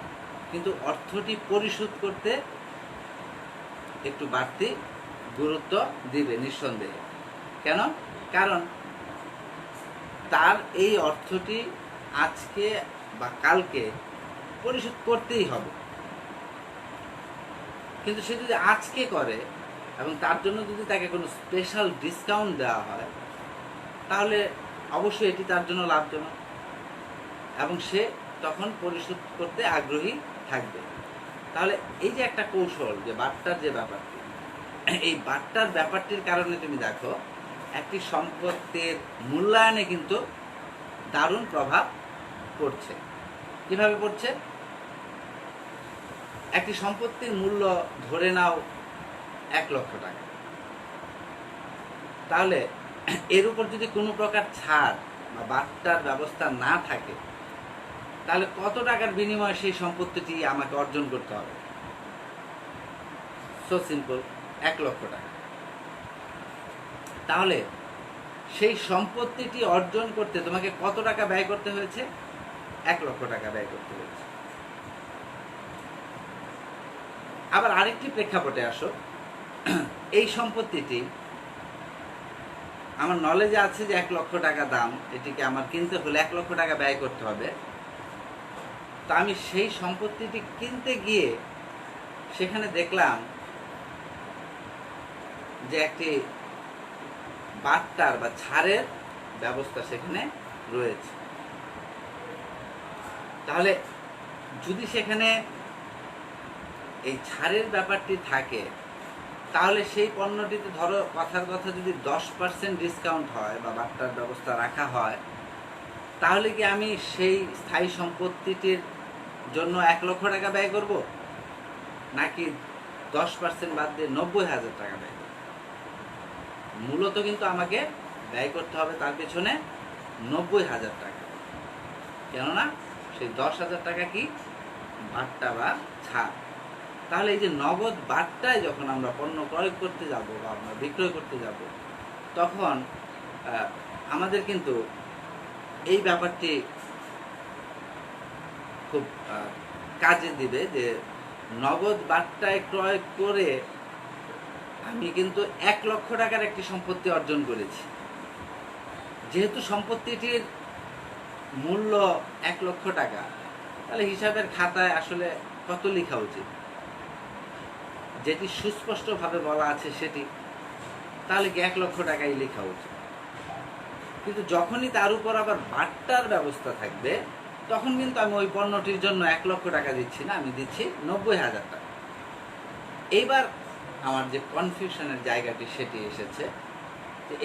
কিন্তু অর্থটি পরিশোধ করতে একটু বাড়তি গুরুত্ব দিবে নিঃসন্দেহে। কেন? কারণ তার এই অর্থটি আজকে বা কালকে পরিশোধ করতেই হবে। কিন্তু সে যদি আজকে করে এবং তার জন্য যদি তাকে কোনো স্পেশাল ডিসকাউন্ট দেওয়া হয়, তাহলে অবশ্যই এটি তার জন্য লাভজনক এবং সে তখন পরিশোধ করতে আগ্রহী থাকবে। তাহলে এই যে একটা কৌশল, যে বাট্টার যে ব্যাপারটি, এই বাট্টার ব্যাপারটির কারণে তুমি দেখো একটি সম্পত্তির মূল্যায়নে কিন্তু দারুণ প্রভাব পড়ছে। কিভাবে পড়ছে? একটি সম্পত্তির মূল্য ধরে নাও 1 লক্ষ টাকা, তাহলে এর উপর যদি কোনো প্রকার ছাড় বা বাট্টার ব্যবস্থা না থাকে, তাহলে কত টাকার বিনিময়ে সেই সম্পত্তিটি আমাকে অর্জন করতে হবে? সো সিম্পল, 1 লক্ষ টাকা। তাহলে সেই সম্পত্তিটি অর্জন করতে তোমাকে কত টাকা ব্যয় করতে হয়েছে? 1 লক্ষ টাকা ব্যয় করতে হয়েছে। আবার আরেকটি প্রেক্ষাপটে আসো, এই সম্পত্তিটি আমার নলেজে আছে যে 1 লক্ষ টাকা দাম, এটিকে আমার কিনতে হলে 1 লক্ষ টাকা ব্যয় করতে হবে। তো আমি সেই সম্পত্তিটি কিনতে গিয়ে সেখানে দেখলাম যে একটি বাট্টার বা ছাড়ের ব্যবস্থা সেখানে রয়েছে। তাহলে যদি সেখানে এই ছাড়ের ব্যাপারটি থাকে, তাহলে সেই পণ্যটিতে ধরো কথার কথা যদি 10% ডিসকাউন্ট হয় বা বাট্টার ব্যবস্থা রাখা হয়, তাহলে কি আমি সেই স্থায়ী সম্পত্তিটির জন্য 1 লক্ষ টাকা ব্যয় করব, নাকি 10% বাদ দিয়ে 90,000 টাকা ব্যয় করব? মূলত কিন্তু আমাকে ব্যয় করতে হবে তার পেছনে 90,000 টাকা। কেননা সেই 10,000 টাকা কি বাট্টা বা ছাড়। তাহলে এই যে নগদ বাট্টায় যখন আমরা পণ্য ক্রয় করতে যাব বা আমরা বিক্রয় করতে যাব, তখন আমাদের কিন্তু এই ব্যাপারটি খুব কাজে দিবে যে নগদ বাট্টায় ক্রয় করে আমি কিন্তু 1 লক্ষ টাকার একটি সম্পত্তি অর্জন করেছি। যেহেতু সম্পত্তিটির মূল্য 1 লক্ষ টাকা, তাহলে হিসাবের খাতায় আসলে কত লেখা উচিত, যেটি সুস্পষ্টভাবে বলা আছে সেটি, তাহলে কি 1 লক্ষ টাকাই লেখা উচিত। কিন্তু যখনই তার উপর আবার বাট্টার ব্যবস্থা থাকবে, তখন কিন্তু আমি ওই পণ্যটির জন্য 1 লক্ষ টাকা দিচ্ছি না, আমি দিচ্ছি 90,000 টাকা। এইবার আমার যে কনফিউশনের জায়গাটি সেটি এসেছে,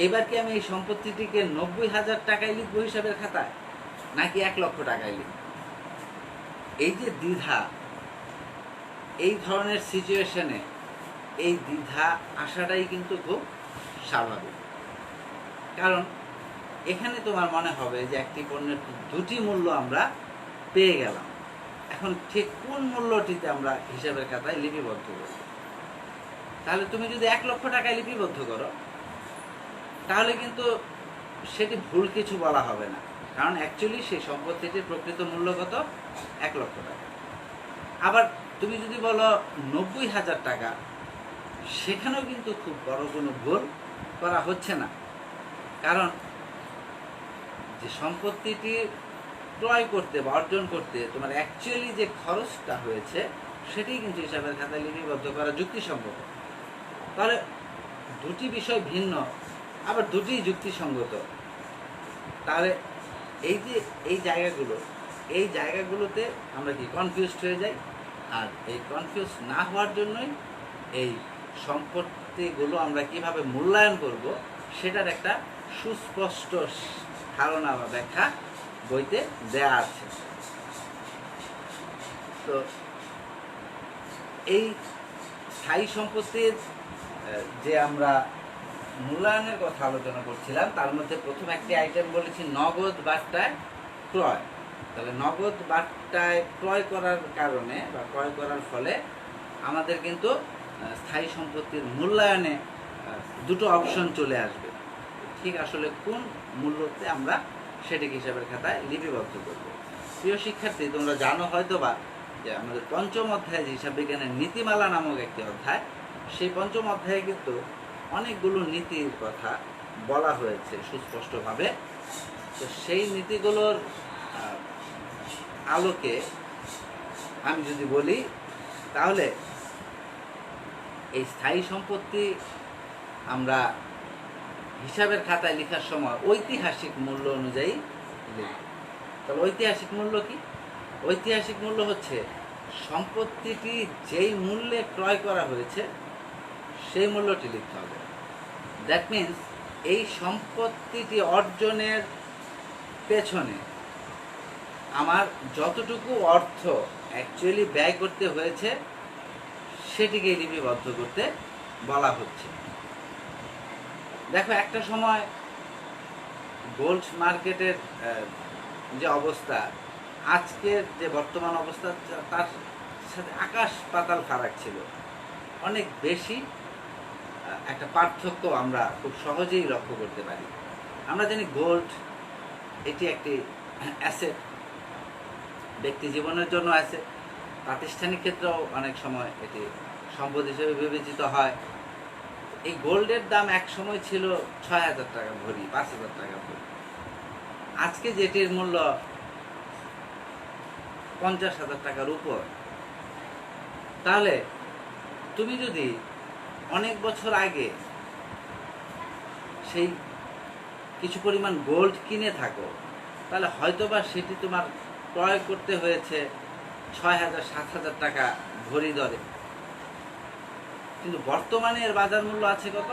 এবার কি আমি এই সম্পত্তিটিকে 90,000 টাকায় লিখবো হিসাবের খাতায়, নাকি 1 লক্ষ টাকায় লিখব? এই যে দ্বিধা, এই ধরনের সিচুয়েশনে এই দ্বিধা আসাটাই কিন্তু খুব স্বাভাবিক। কারণ এখানে তোমার মনে হবে যে একটি পণ্যের দুটি মূল্য আমরা পেয়ে গেলাম, এখন ঠিক কোন মূল্যটিতে আমরা হিসাবের খাতায় লিপিবদ্ধ করব। তাহলে তুমি যদি 1 লক্ষ টাকায় লিপিবদ্ধ করো, তাহলে কিন্তু সেটি ভুল কিছু বলা হবে না, কারণ অ্যাকচুয়ালি সেই সম্পত্তিটির প্রকৃত মূল্য কত, 1 লক্ষ টাকা। আবার তুমি যদি বলো 90,000 টাকা, সেখানেও কিন্তু খুব বড় কোনো ভুল করা হচ্ছে না, কারণ যে সম্পত্তিটি ক্রয় করতে বা অর্জন করতে তোমার অ্যাকচুয়ালি যে খরচটা হয়েছে, সেটি কিন্তু হিসাবের খাতায় লিপিবদ্ধ করা যুক্তিসঙ্গত। তাহলে দুটি বিষয় ভিন্ন, আবার দুটি যুক্তিসঙ্গত। তাহলে এই যে এই জায়গাগুলোতে আমরা কি কনফিউজড হয়ে যাই। আর এই কনফিউজ না হওয়ার জন্যই এই সম্পত্তিগুলো আমরা কিভাবে মূল্যায়ন করব, সেটার একটা সুস্পষ্ট ধারণা বা ব্যাখ্যা বইতে দেয়া আছে। তো এই স্থায়ী সম্পত্তির যে আমরা মূল্যায়নের কথা আলোচনা করছিলাম, তার মধ্যে প্রথম একটি আইটেম বলেছি নগদ বাট্টায় ক্রয়। তাহলে নগদ বাট্টায় ক্রয় করার কারণে বা ক্রয় করার ফলে আমাদের কিন্তু স্থায়ী সম্পত্তির মূল্যায়নে দুটো অপশন চলে আসবে। ঠিক আসলে কোন মূল্যতে আমরা সেটিকে হিসাবের খাতায় লিপিবদ্ধ করব। প্রিয় শিক্ষার্থী, তোমরা জানো হয়তো বা যে আমাদের পঞ্চম অধ্যায়ে যে হিসাব বিজ্ঞানের নীতিমালা নামক একটি অধ্যায়, সেই পঞ্চম অধ্যায়ে কিন্তু অনেকগুলো নীতির কথা বলা হয়েছে সুস্পষ্টভাবে। তো সেই নীতিগুলোর আলোকে আমি যদি বলি, তাহলে এই স্থায়ী সম্পত্তি আমরা হিসাবের খাতায় লেখার সময় ঐতিহাসিক মূল্য অনুযায়ী লিখব। তাহলে ঐতিহাসিক মূল্য কি? ঐতিহাসিক মূল্য হচ্ছে সম্পত্তিটি যেই মূল্যে ক্রয় করা হয়েছে সেই মূল্যটি লিখতে হবে। দ্যাট মিনস এই সম্পত্তিটি অর্জনের পেছনে আমার যতটুকু অর্থ অ্যাকচুয়ালি ব্যয় করতে হয়েছে সেটিকে লিপিবদ্ধ করতে বলা হচ্ছে। দেখো, একটা সময় গোল্ড মার্কেটের যে অবস্থা, আজকের যে বর্তমান অবস্থা, তার সাথে আকাশ পাতাল ফারাক ছিল। অনেক বেশি একটা পার্থক্য আমরা খুব সহজেই লক্ষ্য করতে পারি। আমরা জানি গোল্ড এটি একটি অ্যাসেট, ব্যক্তি জীবনের জন্য অ্যাসেট, প্রাতিষ্ঠানিক ক্ষেত্রেও অনেক সময় এটি সম্পদ হিসেবে বিবেচিত হয়। এই গোল্ডের দাম এক সময় ছিল 6,000 টাকা ভরি, 5,000 টাকা ভরি। আজকে যেটির মূল্য 50,000 টাকার উপর। তাহলে তুমি যদি অনেক বছর আগে সেই কিছু পরিমাণ গোল্ড কিনে থাকো, তাহলে হয়তোবা সেটি তোমার ক্রয় করতে হয়েছে 6,000-7,000 টাকা ভরি দরে, কিন্তু বর্তমানে এর বাজার মূল্য আছে কত?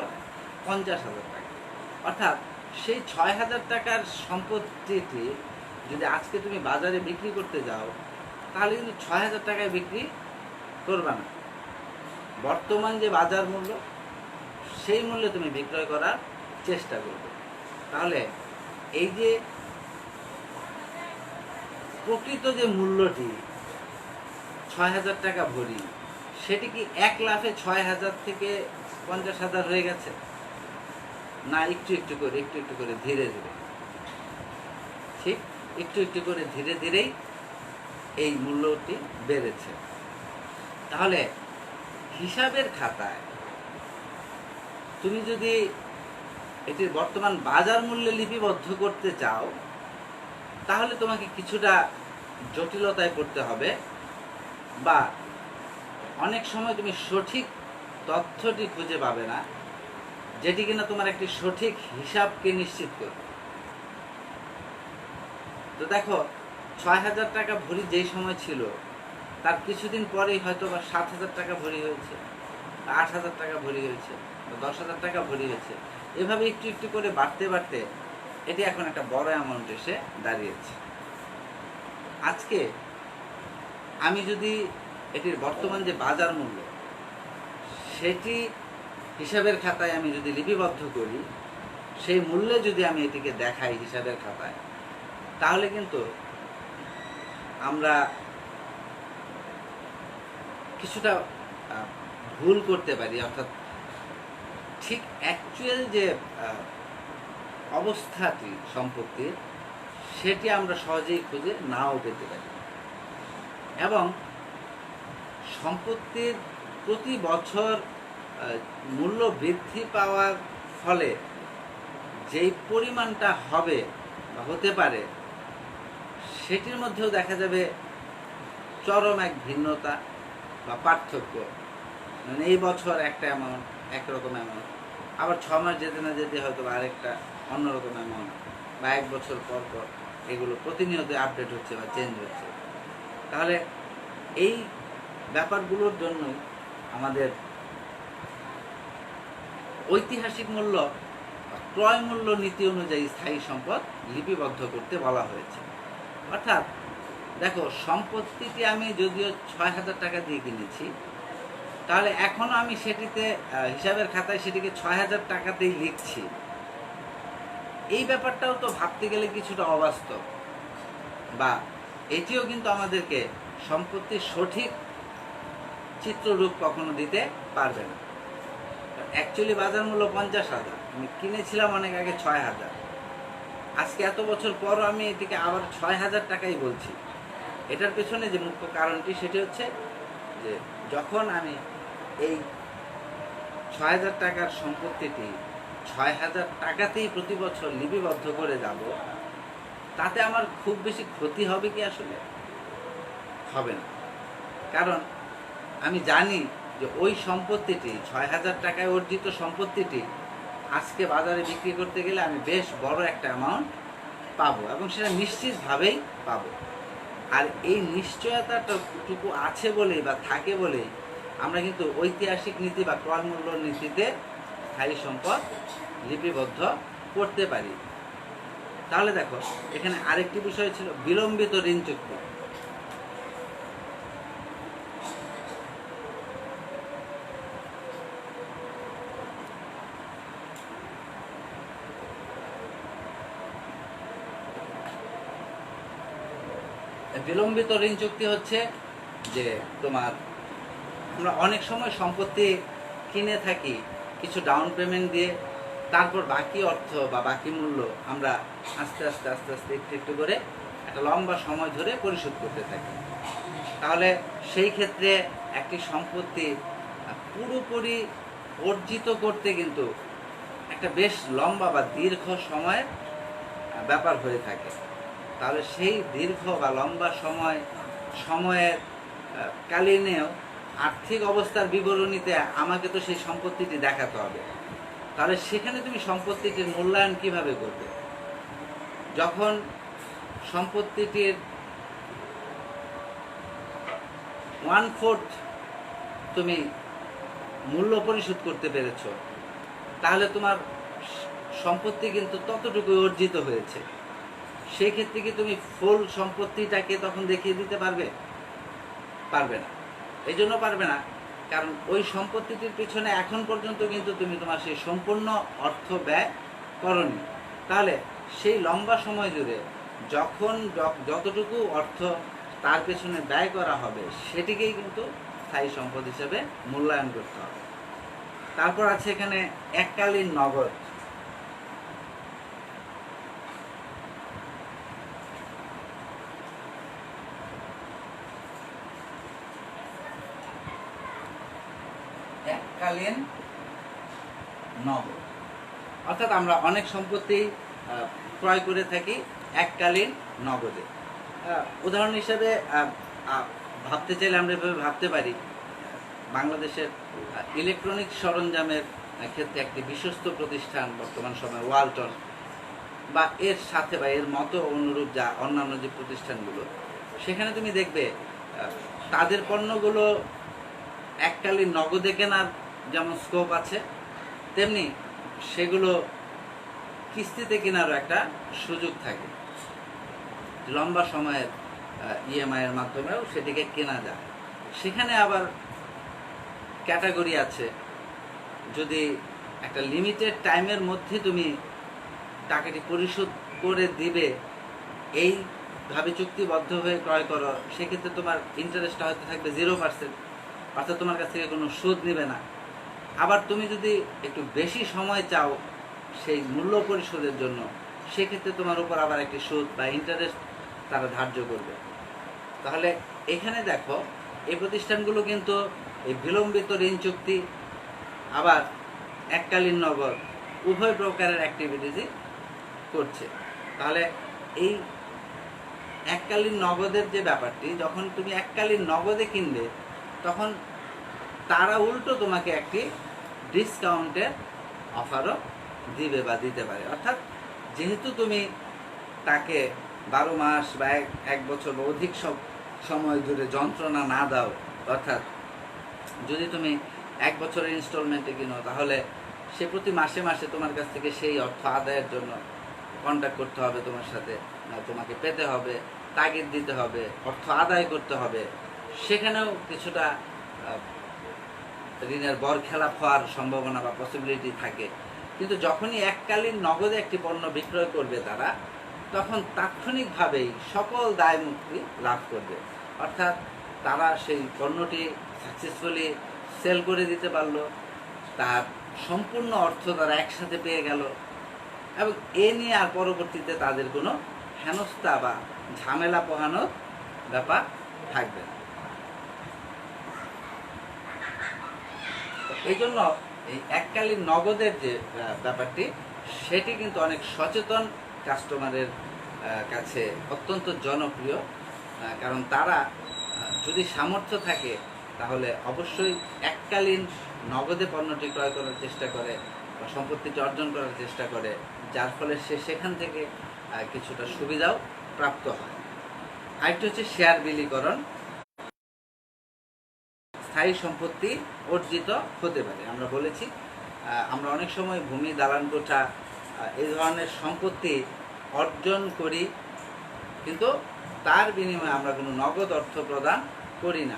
50,000 টাকা। অর্থাৎ সেই 6,000 টাকার সম্পত্তিটি যদি আজকে তুমি বাজারে বিক্রি করতে যাও, তাহলে কিন্তু 6,000 টাকায় বিক্রি করবে না। বর্তমান যে বাজার মূল্য, সেই মূল্যে তুমি বিক্রয় করার চেষ্টা করবে। তাহলে এই যে প্রকৃত যে মূল্যটি 6,000 টাকা ভরি, সেটি কি এক লাফে 6,000 থেকে 50,000 হয়ে গেছে? না, একটু একটু করে ধীরে ধীরে, ঠিক একটু একটু করে ধীরে ধীরেই এই মূল্যটি বেড়েছে। তাহলে হিসাবের খাতায় তুমি যদি এটির বর্তমান বাজার মূল্যে লিপিবদ্ধ করতে চাও, তাহলে তোমাকে কিছুটা জটিলতায় পড়তে হবে, বা অনেক সময় তুমি সঠিক তথ্যটি খুঁজে পাবে না, যেটি কিনা তোমার একটি সঠিক হিসাবকে নিশ্চিত করবে। তো দেখো, 6,000 টাকা ভরি যেই সময় ছিল, তার কিছুদিন পরেই হয়তো বা 7,000 টাকা ভরি হয়েছে, 8,000 টাকা ভরি হয়েছে, 10,000 টাকা ভরি হয়েছে। এভাবে একটু একটু করে বাড়তে বাড়তে এটি এখন একটা বড় অ্যামাউন্ট এসে দাঁড়িয়েছে। আজকে আমি যদি এটির বর্তমান যে বাজার মূল্য, সেটি হিসাবের খাতায় আমি যদি লিপিবদ্ধ করি, সেই মূল্যে যদি আমি এটিকে দেখাই হিসাবের খাতায়, তাহলে কিন্তু আমরা কিছুটা ভুল করতে পারি। অর্থাৎ ঠিক অ্যাকচুয়াল যে অবস্থাটি সম্পত্তির, সেটি আমরা সহজেই খুঁজে নাও পেতে পারি। এবং সম্পত্তির প্রতি বছর মূল্য বৃদ্ধি পাওয়ার ফলে যেই পরিমাণটা হবে বা হতে পারে, সেটির মধ্যেও দেখা যাবে চরম এক ভিন্নতা বা পার্থক্য। মানে এই বছর একটা অ্যামাউন্ট, একরকম অ্যামাউন্ট, আবার 6 মাস যেতে না যেতে হয়তো আরেকটা অন্যরকম অ্যামাউন্ট, বা 1 বছর পর পর এগুলো প্রতিনিয়ত আপডেট হচ্ছে বা চেঞ্জ হচ্ছে। তাহলে এই ব্যাপারগুলোর জন্যই আমাদের ঐতিহাসিক মূল্য ক্রয় মূল্য নীতি অনুযায়ী স্থায়ী সম্পদ লিপিবদ্ধ করতে বলা হয়েছে। অর্থাৎ দেখো, সম্পত্তিটি আমি যদিও 6,000 টাকা দিয়ে কিনেছি, তাহলে এখনো আমি সেটিতে হিসাবের খাতায় সেটিকে 6,000 টাকাতেই লিখছি। এই ব্যাপারটাও তো ভাবতে গেলে কিছুটা অবাস্তব, বা এটিও কিন্তু আমাদেরকে সম্পত্তির সঠিক চিত্ররূপ কখনো দিতে পারবে না। অ্যাকচুয়ালি বাজার মূল্য 50,000, আমি কিনেছিলাম অনেক আগে 6,000। আজকে এত বছর পরও আমি এটিকে আবার 6,000 টাকাই বলছি। এটার পেছনে যে মুখ্য কারণটি, সেটি হচ্ছে যে যখন আমি এই 6,000 টাকার সম্পত্তিটি 6,000 টাকাতেই প্রতি বছর লিপিবদ্ধ করে যাব, তাতে আমার খুব বেশি ক্ষতি হবে কি? আসলে হবে না। কারণ আমি জানি যে ওই সম্পত্তিটি, 6,000 টাকায় অর্জিত সম্পত্তিটি আজকে বাজারে বিক্রি করতে গেলে আমি বেশ বড় একটা অ্যামাউন্ট পাবো, এবং সেটা নিশ্চিতভাবেই পাবো। আর এই নিশ্চয়তাটুকু আছে বলেই বা থাকে বলেই আমরা কিন্তু ঐতিহাসিক নীতি বা ক্রয় মূল্য নীতিতে স্থায়ী সম্পদ লিপিবদ্ধ করতে পারি। তাহলে দেখো, এখানে আরেকটি বিষয় ছিল বিলম্বিত ঋণ চুক্তি। বিলম্বিত ঋণ চুক্তি হচ্ছে যে তোমার, আমরা অনেক সময় সম্পত্তি কিনে থাকি কিছু ডাউন পেমেন্ট দিয়ে, তারপর বাকি অর্থ বা বাকি মূল্য আমরা আস্তে আস্তে একটু একটু করে একটা লম্বা সময় ধরে পরিশোধ করতে থাকি। তাহলে সেই ক্ষেত্রে একটি সম্পত্তি পুরোপুরি অর্জিত করতে কিন্তু একটা বেশ লম্বা বা দীর্ঘ সময়ের ব্যাপার হয়ে থাকে। তাহলে সেই দীর্ঘ বা লম্বা সময়ের কালীনেও আর্থিক অবস্থার বিবরণীতে আমাকে তো সেই সম্পত্তিটি দেখাতে হবে। তাহলে সেখানে তুমি সম্পত্তিটির মূল্যায়ন কিভাবে করবে? যখন সম্পত্তিটির 1/4 তুমি মূল্য পরিশোধ করতে পেরেছ, তাহলে তোমার সম্পত্তি কিন্তু ততটুকু অর্জিত হয়েছে। সেই ক্ষেত্রে কি তুমি ফুল সম্পত্তিটাকে তখন দেখিয়ে দিতে পারবে? পারবে না। এই জন্য পারবে না, কারণ ওই সম্পত্তিটির পিছনে এখন পর্যন্ত কিন্তু তুমি তোমার সেই সম্পূর্ণ অর্থ ব্যয় করনি। তাহলে সেই লম্বা সময় জুড়ে যখন যতটুকু অর্থ তার পেছনে ব্যয় করা হবে, সেটিকেই কিন্তু স্থায়ী সম্পদ হিসেবে মূল্যায়ন করতে হবে। তারপর আছে এখানে এককালীন নগদ। এককালীন নগদ অর্থাৎ আমরা অনেক সম্পত্তি ক্রয় করে থাকি এককালীন নগদে। উদাহরণ হিসেবে ভাবতে চাইলে আমরা এভাবে ভাবতে পারি, বাংলাদেশের ইলেকট্রনিক সরঞ্জামের ক্ষেত্রে একটি বিশ্বস্ত প্রতিষ্ঠান বর্তমান সময়ে ওয়ালটন, বা এর সাথে বা এর মতো অনুরূপ যা অন্যান্য যে প্রতিষ্ঠানগুলো, সেখানে তুমি দেখবে তাদের পণ্যগুলো এককালীন নগদে কেনার যেমন স্কোপ আছে, তেমনি সেগুলো কিস্তিতে কেনারও একটা সুযোগ থাকে। লম্বা সময়ের ইএমআই এর মাধ্যমেও সেটিকে কেনা যায়। সেখানে আবার ক্যাটাগরি আছে, যদি একটা লিমিটেড টাইমের মধ্যে তুমি টাকাটি পরিশোধ করে দিবে এইভাবে চুক্তিবদ্ধ হয়ে ক্রয় করো, সেক্ষেত্রে তোমার ইন্টারেস্টটা হয়তো থাকবে 0%, অর্থাৎ তোমার কাছ থেকে কোনো সুদ নেবে না। আবার তুমি যদি একটু বেশি সময় চাও সেই মূল্য পরিশোধের জন্য, সেক্ষেত্রে তোমার উপর আবার একটি সুদ বা ইন্টারেস্ট তারা ধার্য করবে। তাহলে এখানে দেখো, এই প্রতিষ্ঠানগুলো কিন্তু এই বিলম্বিত ঋণ চুক্তি আবার এককালীন নগদ উভয় প্রকারের অ্যাক্টিভিটিসই করছে। তাহলে এই এককালীন নগদের যে ব্যাপারটি, যখন তুমি এককালীন নগদে কিনবে, তখন তারা উল্টো তোমাকে একটি ডিসকাউন্টের অফারও দিবে বা দিতে পারে। অর্থাৎ যেহেতু তুমি তাকে 12 মাস বা এক বছর বা অধিক সময় ধরে যন্ত্রণা না দাও, অর্থাৎ যদি তুমি 1 বছরের ইনস্টলমেন্টে কিনো, তাহলে সে প্রতি মাসে মাসে তোমার কাছ থেকে সেই অর্থ আদায়ের জন্য কন্ট্যাক্ট করতে হবে তোমার সাথে, তোমাকে পেতে হবে, তাগিদ দিতে হবে, অর্থ আদায় করতে হবে। সেখানেও কিছুটা ঋণের বরখেলাপ হওয়ার সম্ভাবনা বা পসিবিলিটি থাকে। কিন্তু যখনই এককালীন নগদে একটি পণ্য বিক্রয় করবে তারা, তখন তাৎক্ষণিকভাবেই সকল দায় মুক্তি লাভ করবে। অর্থাৎ তারা সেই পণ্যটি সাকসেসফুলি সেল করে দিতে পারলো, তার সম্পূর্ণ অর্থ তারা একসাথে পেয়ে গেল, এবং এ নিয়ে আর পরবর্তীতে তাদের কোনো হেনস্থা বা ঝামেলা পোহানোর ব্যাপার থাকবে না। এই জন্য এই এককালীন নগদের যে ব্যাপারটি, সেটি কিন্তু অনেক সচেতন কাস্টমারের কাছে অত্যন্ত জনপ্রিয়। কারণ তারা যদি সামর্থ্য থাকে, তাহলে অবশ্যই এককালীন নগদে পণ্যটি ক্রয় করার চেষ্টা করে বা সম্পত্তিটি অর্জন করার চেষ্টা করে, যার ফলে সে সেখান থেকে কিছুটা সুবিধাও প্রাপ্ত হয়। আরেকটি হচ্ছে শেয়ার বিলীকরণ। স্থায়ী সম্পত্তি অর্জিত হতে পারে। আমরা বলেছি, আমরা অনেক সময় ভূমি, দালান কোঠা এই ধরনের সম্পত্তি অর্জন করি, কিন্তু তার বিনিময়ে আমরা কোনো নগদ অর্থ প্রদান করি না,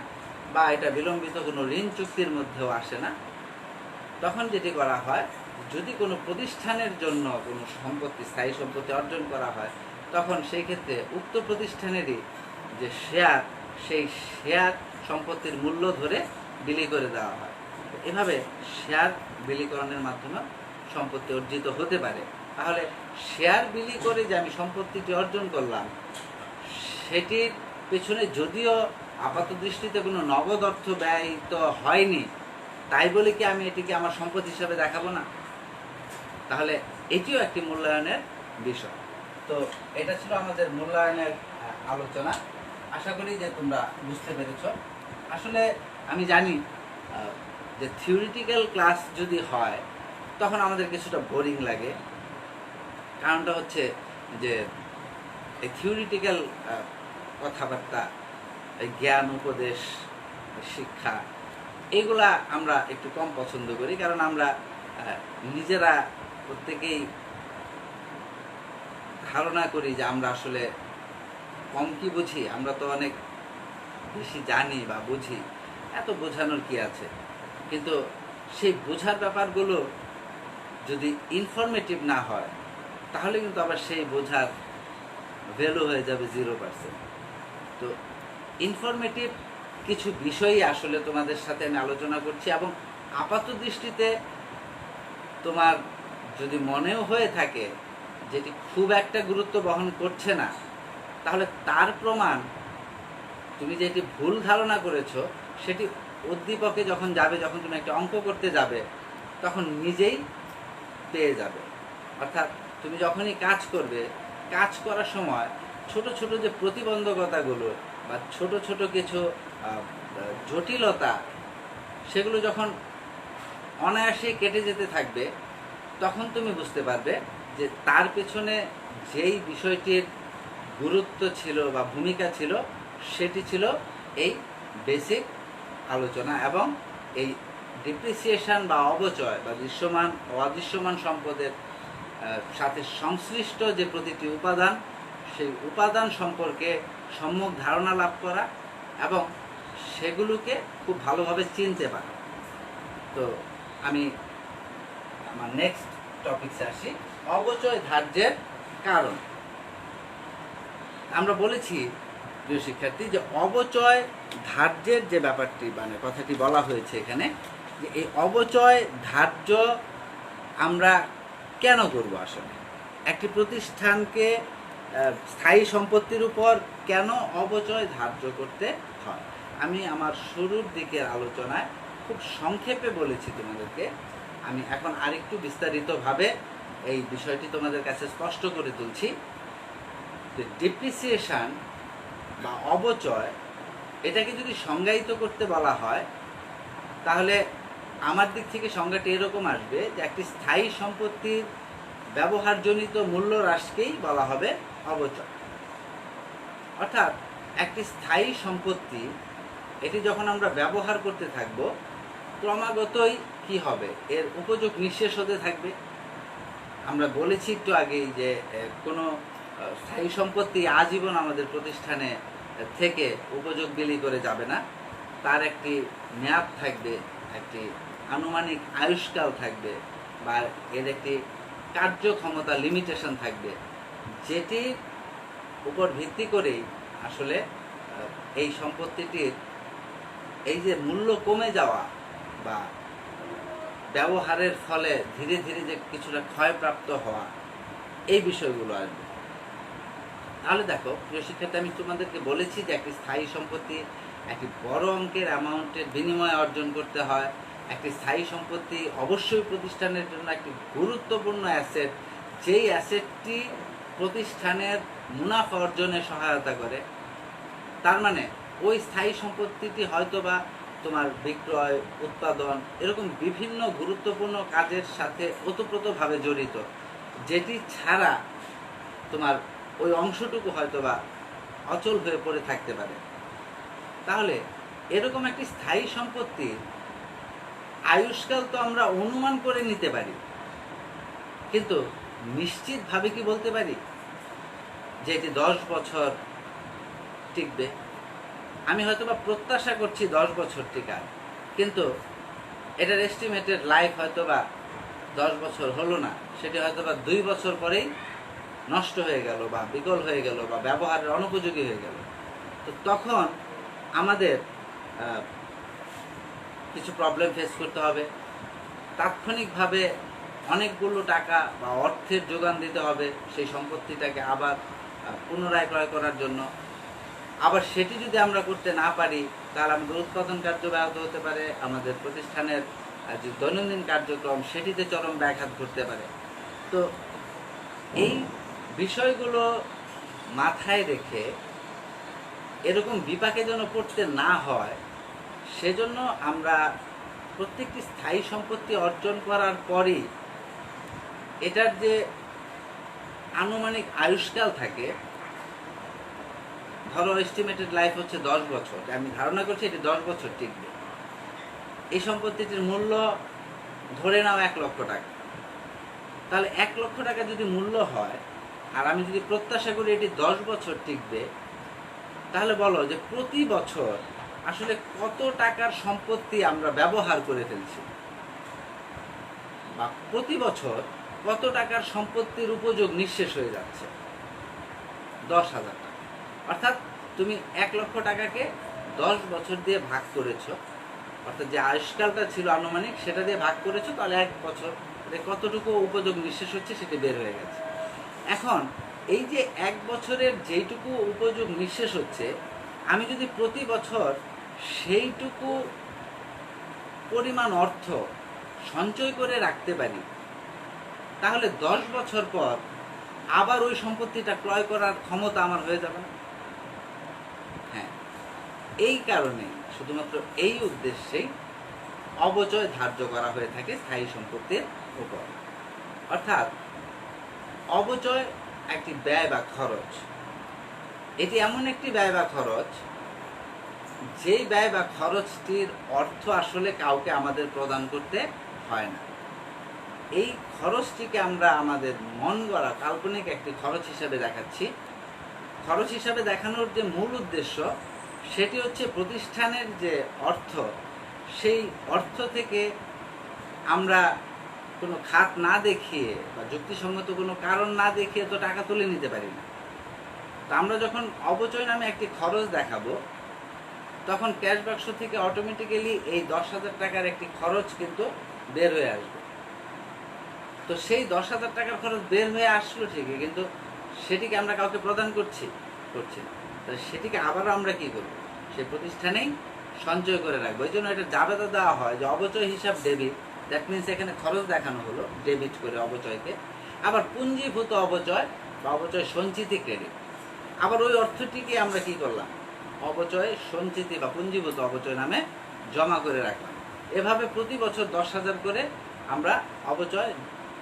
বা এটা বিলম্বিত কোনো ঋণ চুক্তির মধ্যেও আসে না। তখন যেটি করা হয়, যদি কোনো প্রতিষ্ঠানের জন্য কোনো সম্পত্তি, স্থায়ী সম্পত্তি অর্জন করা হয়, তখন সেই ক্ষেত্রে উক্ত প্রতিষ্ঠানেরই যে শেয়ার, সেই শেয়ার সম্পত্তির মূল্য ধরে বিলি করে দেওয়া হয়। এভাবে শেয়ার বিলীকরণের মাধ্যমে সম্পত্তি অর্জিত হতে পারে। তাহলে শেয়ার বিলি করে যে আমি সম্পত্তিটি অর্জন করলাম, সেটির পেছনে যদিও আপাত দৃষ্টিতে কোনো নগদ অর্থ ব্যয়িত হয়নি, তাই বলে কি আমি এটিকে আমার সম্পদ হিসাবে দেখাবো না? তাহলে এটিও একটি মূল্যায়নের বিষয়। তো এটা ছিল আমাদের মূল্যায়নের আলোচনা। আশা করি যে তোমরা বুঝতে পেরেছ। আসলে আমি জানি যে থিওরিটিক্যাল ক্লাস যদি হয়, তখন আমাদের কিছুটা বোরিং লাগে। কারণটা হচ্ছে যে এই থিওরিটিক্যাল কথাবার্তা, এই জ্ঞান উপদেশ, শিক্ষা, এগুলা আমরা একটু কম পছন্দ করি। কারণ আমরা নিজেরা প্রত্যেকেই ধারণা করি যে আমরা আসলে কম কি বুঝি, আমরা তো অনেক বেশি জানি বা বুঝি, এত বোঝানোর কি আছে। কিন্তু সেই বোঝার ব্যাপারগুলো যদি ইনফরমেটিভ না হয়, তাহলে কিন্তু আবার সেই বোঝার ভ্যালু হয়ে যাবে 0%। তো ইনফরমেটিভ কিছু বিষয়ই আসলে তোমাদের সাথে আমি আলোচনা করছি, এবং আপাত দৃষ্টিতে তোমার যদি মনেও হয়ে থাকে যেটি খুব একটা গুরুত্ব বহন করছে না, তাহলে তার প্রমাণ তুমি যেটি ভুল ধারণা করেছো সেটি উদ্দীপকে যখন যাবে, যখন তুমি একটা অঙ্ক করতে যাবে, তখন নিজেই পেয়ে যাবে। অর্থাৎ তুমি যখনই কাজ করবে, কাজ করার সময় ছোট ছোট যে প্রতিবন্ধকতাগুলো বা ছোট ছোট কিছু জটিলতা, সেগুলো যখন অনায়াসেই কেটে যেতে থাকবে, তখন তুমি বুঝতে পারবে যে তার পেছনে যেই বিষয়টির গুরুত্ব ছিল বা ভূমিকা ছিল, সেটি ছিল এই বেসিক আলোচনা। এবং এই ডিপ্রিসিয়েশন বা অবচয় বা দৃশ্যমান ও অদৃশ্যমান সম্পদের সাথে সংশ্লিষ্ট যে প্রতিটি উপাদান, সেই উপাদান সম্পর্কে সম্যক ধারণা লাভ করা এবং সেগুলোকে খুব ভালোভাবে চিনতে পারা। তো আমি আমার নেক্সট টপিকসে আসি, অবচয় ধার্যের কারণ। আমরা বলেছি প্রিয় শিক্ষার্থী যে অবচয় ধার্যের যে ব্যাপারটি, মানে কথাটি বলা হয়েছে এখানে, যে এই অবচয় ধার্য আমরা কেন করব। আসলে একটি প্রতিষ্ঠানকে স্থায়ী সম্পত্তির উপর কেন অবচয় ধার্য করতে হয়, আমি আমার শুরুর দিকের আলোচনায় খুব সংক্ষেপে বলেছি তোমাদেরকে। আমি এখন আরেকটু বিস্তারিতভাবে এই বিষয়টি তোমাদের কাছে স্পষ্ট করে তুলছি। ডিপ্রিসিয়েশন বা অবচয়, এটাকে যদি সংজ্ঞায়িত করতে বলা হয়, তাহলে আমার দিক থেকে সংজ্ঞাটি এরকম আসবে যে একটি স্থায়ী সম্পত্তির ব্যবহারজনিত মূল্য হ্রাসকেই বলা হবে অবচয়। অর্থাৎ একটি স্থায়ী সম্পত্তি, এটি যখন আমরা ব্যবহার করতে থাকব, ক্রমাগতই কি হবে, এর উপযোগ নিঃশেষ হতে থাকবে। আমরা বলেছি একটু আগেই যে কোনো স্থায়ী সম্পত্তি আজীবন আমাদের প্রতিষ্ঠানে থেকে উপযোগ বিলি করে যাবে না, তার একটি মেয়াদ থাকবে, একটি আনুমানিক আয়ুষ্কাল থাকবে, বা এর একটি কার্যক্ষমতা লিমিটেশন থাকবে, যেটির উপর ভিত্তি করেই আসলে এই সম্পত্তিটির এই যে মূল্য কমে যাওয়া বা ব্যবহারের ফলে ধীরে ধীরে যে কিছুটা ক্ষয়প্রাপ্ত হওয়া, এই বিষয়গুলো আসবে। তাহলে দেখো প্রিয় শিক্ষার্থী, আমি তোমাদেরকে বলেছি যে একটি স্থায়ী সম্পত্তি একটি বড় অঙ্কের অ্যামাউন্টের বিনিময়ে অর্জন করতে হয়। একটি স্থায়ী সম্পত্তি অবশ্যই প্রতিষ্ঠানের জন্য একটি গুরুত্বপূর্ণ অ্যাসেট, যেই অ্যাসেটটি প্রতিষ্ঠানের মুনাফা অর্জনে সহায়তা করে। তার মানে ওই স্থায়ী সম্পত্তিটি হয়তোবা তোমার বিক্রয়, উৎপাদন, এরকম বিভিন্ন গুরুত্বপূর্ণ কাজের সাথে ওতপ্রোতভাবে জড়িত, যেটি ছাড়া তোমার ওই অংশটুকু হয়তোবা অচল হয়ে পড়ে থাকতে পারে। তাহলে এরকম একটি স্থায়ী সম্পত্তির আয়ুষ্কাল তো আমরা অনুমান করে নিতে পারি, কিন্তু নিশ্চিতভাবে কি বলতে পারি যে এটি 10 বছর টিকবে? আমি হয়তোবা প্রত্যাশা করছি 10 বছর টিকার, কিন্তু এটার এস্টিমেটেড লাইফ হয়তোবা 10 বছর হলো না, সেটি হয়তোবা 2 বছর পরেই নষ্ট হয়ে গেল বা বিকল হয়ে গেল বা ব্যবহারের অনুপযোগী হয়ে গেল। তো তখন আমাদের কিছু প্রবলেম ফেস করতে হবে। তাৎক্ষণিকভাবে অনেকগুলো টাকা বা অর্থের যোগান দিতে হবে সেই সম্পত্তিটাকে আবার পুনরায় ক্রয় করার জন্য। আবার সেটি যদি আমরা করতে না পারি, তাহলে আমাদের উৎপাদন কার্য ব্যাহত হতে পারে, আমাদের প্রতিষ্ঠানের যে দৈনন্দিন কার্যক্রম সেটিতে চরম ব্যাঘাত ঘটতে পারে। তো এই বিষয়গুলো মাথায় রেখে এরকম বিপাকে যেন পড়তে না হয়, সেজন্য আমরা প্রত্যেকটি স্থায়ী সম্পত্তি অর্জন করার পরই এটার যে আনুমানিক আয়ুষ্কাল থাকে, ধরো এস্টিমেটেড লাইফ হচ্ছে 10 বছর, আমি ধারণা করছি এটি 10 বছর টিকবে। এই সম্পত্তিটির মূল্য ধরে নাও 1 লক্ষ টাকা। তাহলে 1 লক্ষ টাকা যদি মূল্য হয়, আর আমি যদি প্রত্যাশা করি এটি 10 বছর টিকবে, তাহলে বলো যে প্রতি বছর আসলে কত টাকার সম্পত্তি আমরা ব্যবহার করে ফেলছি, বা প্রতি বছর কত টাকার সম্পত্তির উপযোগ নিঃশেষ হয়ে যাচ্ছে। 10,000 টাকা। অর্থাৎ তুমি 1 লক্ষ টাকাকে 10 বছর দিয়ে ভাগ করেছো, অর্থাৎ যে আয়ুষ্কালটা ছিল আনুমানিক সেটা দিয়ে ভাগ করেছো, তাহলে 1 বছর কতটুকু উপযোগ নিঃশেষ হচ্ছে সেটি বের হয়ে গেছে। এখন এই যে 1 বছরের যেইটুকু উপযোগ নিঃশেষ হচ্ছে, আমি যদি প্রতি বছর সেইটুকু পরিমাণ অর্থ সঞ্চয় করে রাখতে পারি, তাহলে 10 বছর পর আবার ওই সম্পত্তিটা ক্রয় করার ক্ষমতা আমার হয়ে যাবে না? হ্যাঁ, এই কারণে শুধুমাত্র এই উদ্দেশ্যেই অবচয় ধার্য করা হয়ে থাকে স্থায়ী সম্পত্তির উপর। অর্থাৎ অবচয় একটি ব্যয় বা খরচ। এটি এমন একটি ব্যয় বা খরচ, যেই ব্যয় বা খরচটির অর্থ আসলে কাউকে আমাদের প্রদান করতে হয় না। এই খরচটিকে আমরা আমাদের মন গড়া কাল্পনিক একটি খরচ হিসাবে দেখাচ্ছি। খরচ হিসাবে দেখানোর যে মূল উদ্দেশ্য, সেটি হচ্ছে প্রতিষ্ঠানের যে অর্থ, সেই অর্থ থেকে আমরা কোনো খাত না দেখিয়ে বা যুক্তিসঙ্গত কোনো কারণ না দেখিয়ে তো টাকা তুলে নিতে পারি না। তো আমরা যখন অবচয় নামে একটি খরচ দেখাবো, তখন ক্যাশ বাক্স থেকে অটোমেটিক্যালি এই 10,000 টাকার একটি খরচ কিন্তু বের হয়ে আসবে। তো সেই 10,000 টাকার খরচ বের হয়ে আসলো ঠিকই, কিন্তু সেটিকে আমরা কাউকে প্রদান করছি না। তো সেটিকে আবারও আমরা কি করবো, সেই প্রতিষ্ঠানেই সঞ্চয় করে রাখবো। এই জন্য এটা জাবেদা দেওয়া হয় যে অবচয় হিসাব ডেবিট, দ্যাট মিনস এখানে খরচ দেখানো হলো ডেবিট করে অবচয়কে। আবার পুঞ্জীভূত অবচয় বা অবচয় সঞ্চিতি ক্রেডিট, আবার ওই অর্থটিকে আমরা কি করলাম, অবচয় সঞ্চিতি বা পুঞ্জীভূত অবচয় নামে জমা করে রাখলাম। এভাবে প্রতি বছর 10,000 করে আমরা অবচয়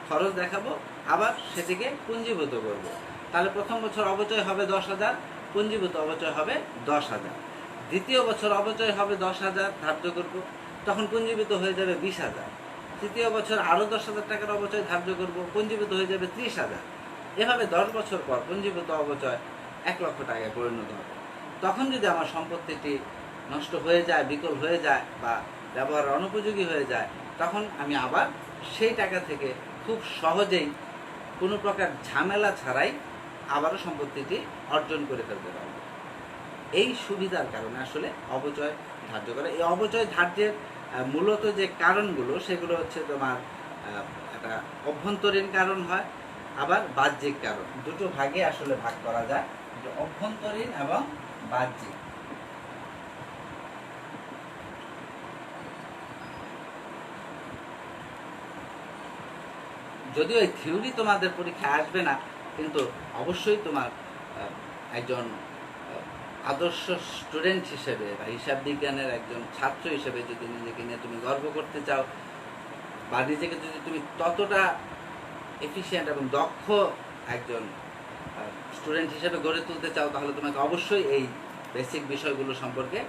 খরচ দেখাবো, আবার সেটিকে পুঞ্জীভূত করব। তাহলে প্রথম বছর অবচয় হবে 10,000, পুঞ্জীভূত অবচয় হবে 10,000। দ্বিতীয় বছর অবচয় হবে 10,000 ধার্য করব, তখন পুঞ্জীভূত হয়ে যাবে 20,000। তৃতীয় বছর আরও 10,000 টাকার অবচয় ধার্য করব, পুঞ্জীভূত হয়ে যাবে 30,000। এভাবে 10 বছর পর পুঞ্জীভূত অবচয় 1 লক্ষ টাকায় পরিণত হবে। তখন যদি আমার সম্পত্তিটি নষ্ট হয়ে যায়, বিকল হয়ে যায় বা ব্যবহারের অনুপযোগী হয়ে যায়, তখন আমি আবার সেই টাকা থেকে খুব সহজেই কোনো প্রকার ঝামেলা ছাড়াই আবারও সম্পত্তিটি অর্জন করে ফেলতে পারব। এই সুবিধার কারণে আসলে অবচয় ধার্য করে। এই অবচয় ধার্যের মূলত যে কারণগুলো, সেগুলো হচ্ছে তোমার একটা অভ্যন্তরীণ কারণ হয়, আবার বাহ্যিক কারণ। দুটো ভাগে আসলে ভাগ করা যায়, অভ্যন্তরীণ এবং বাহ্যিক। যদিও এই থিওরি তোমাদের পরীক্ষায় আসবে না, কিন্তু অবশ্যই তোমার একজন আদর্শ স্টুডেন্ট হিসেবে বা হিসাব বিজ্ঞানের একজন ছাত্র হিসেবে যদি নিজেকে নিয়ে তুমি গর্ব করতে চাও, বা নিজেকে যদি তুমি ততটা এফিশিয়েন্ট এবং দক্ষ একজন স্টুডেন্ট হিসেবে গড়ে তুলতে চাও, তাহলে তোমাকে অবশ্যই এই বেসিক বিষয়গুলো সম্পর্কে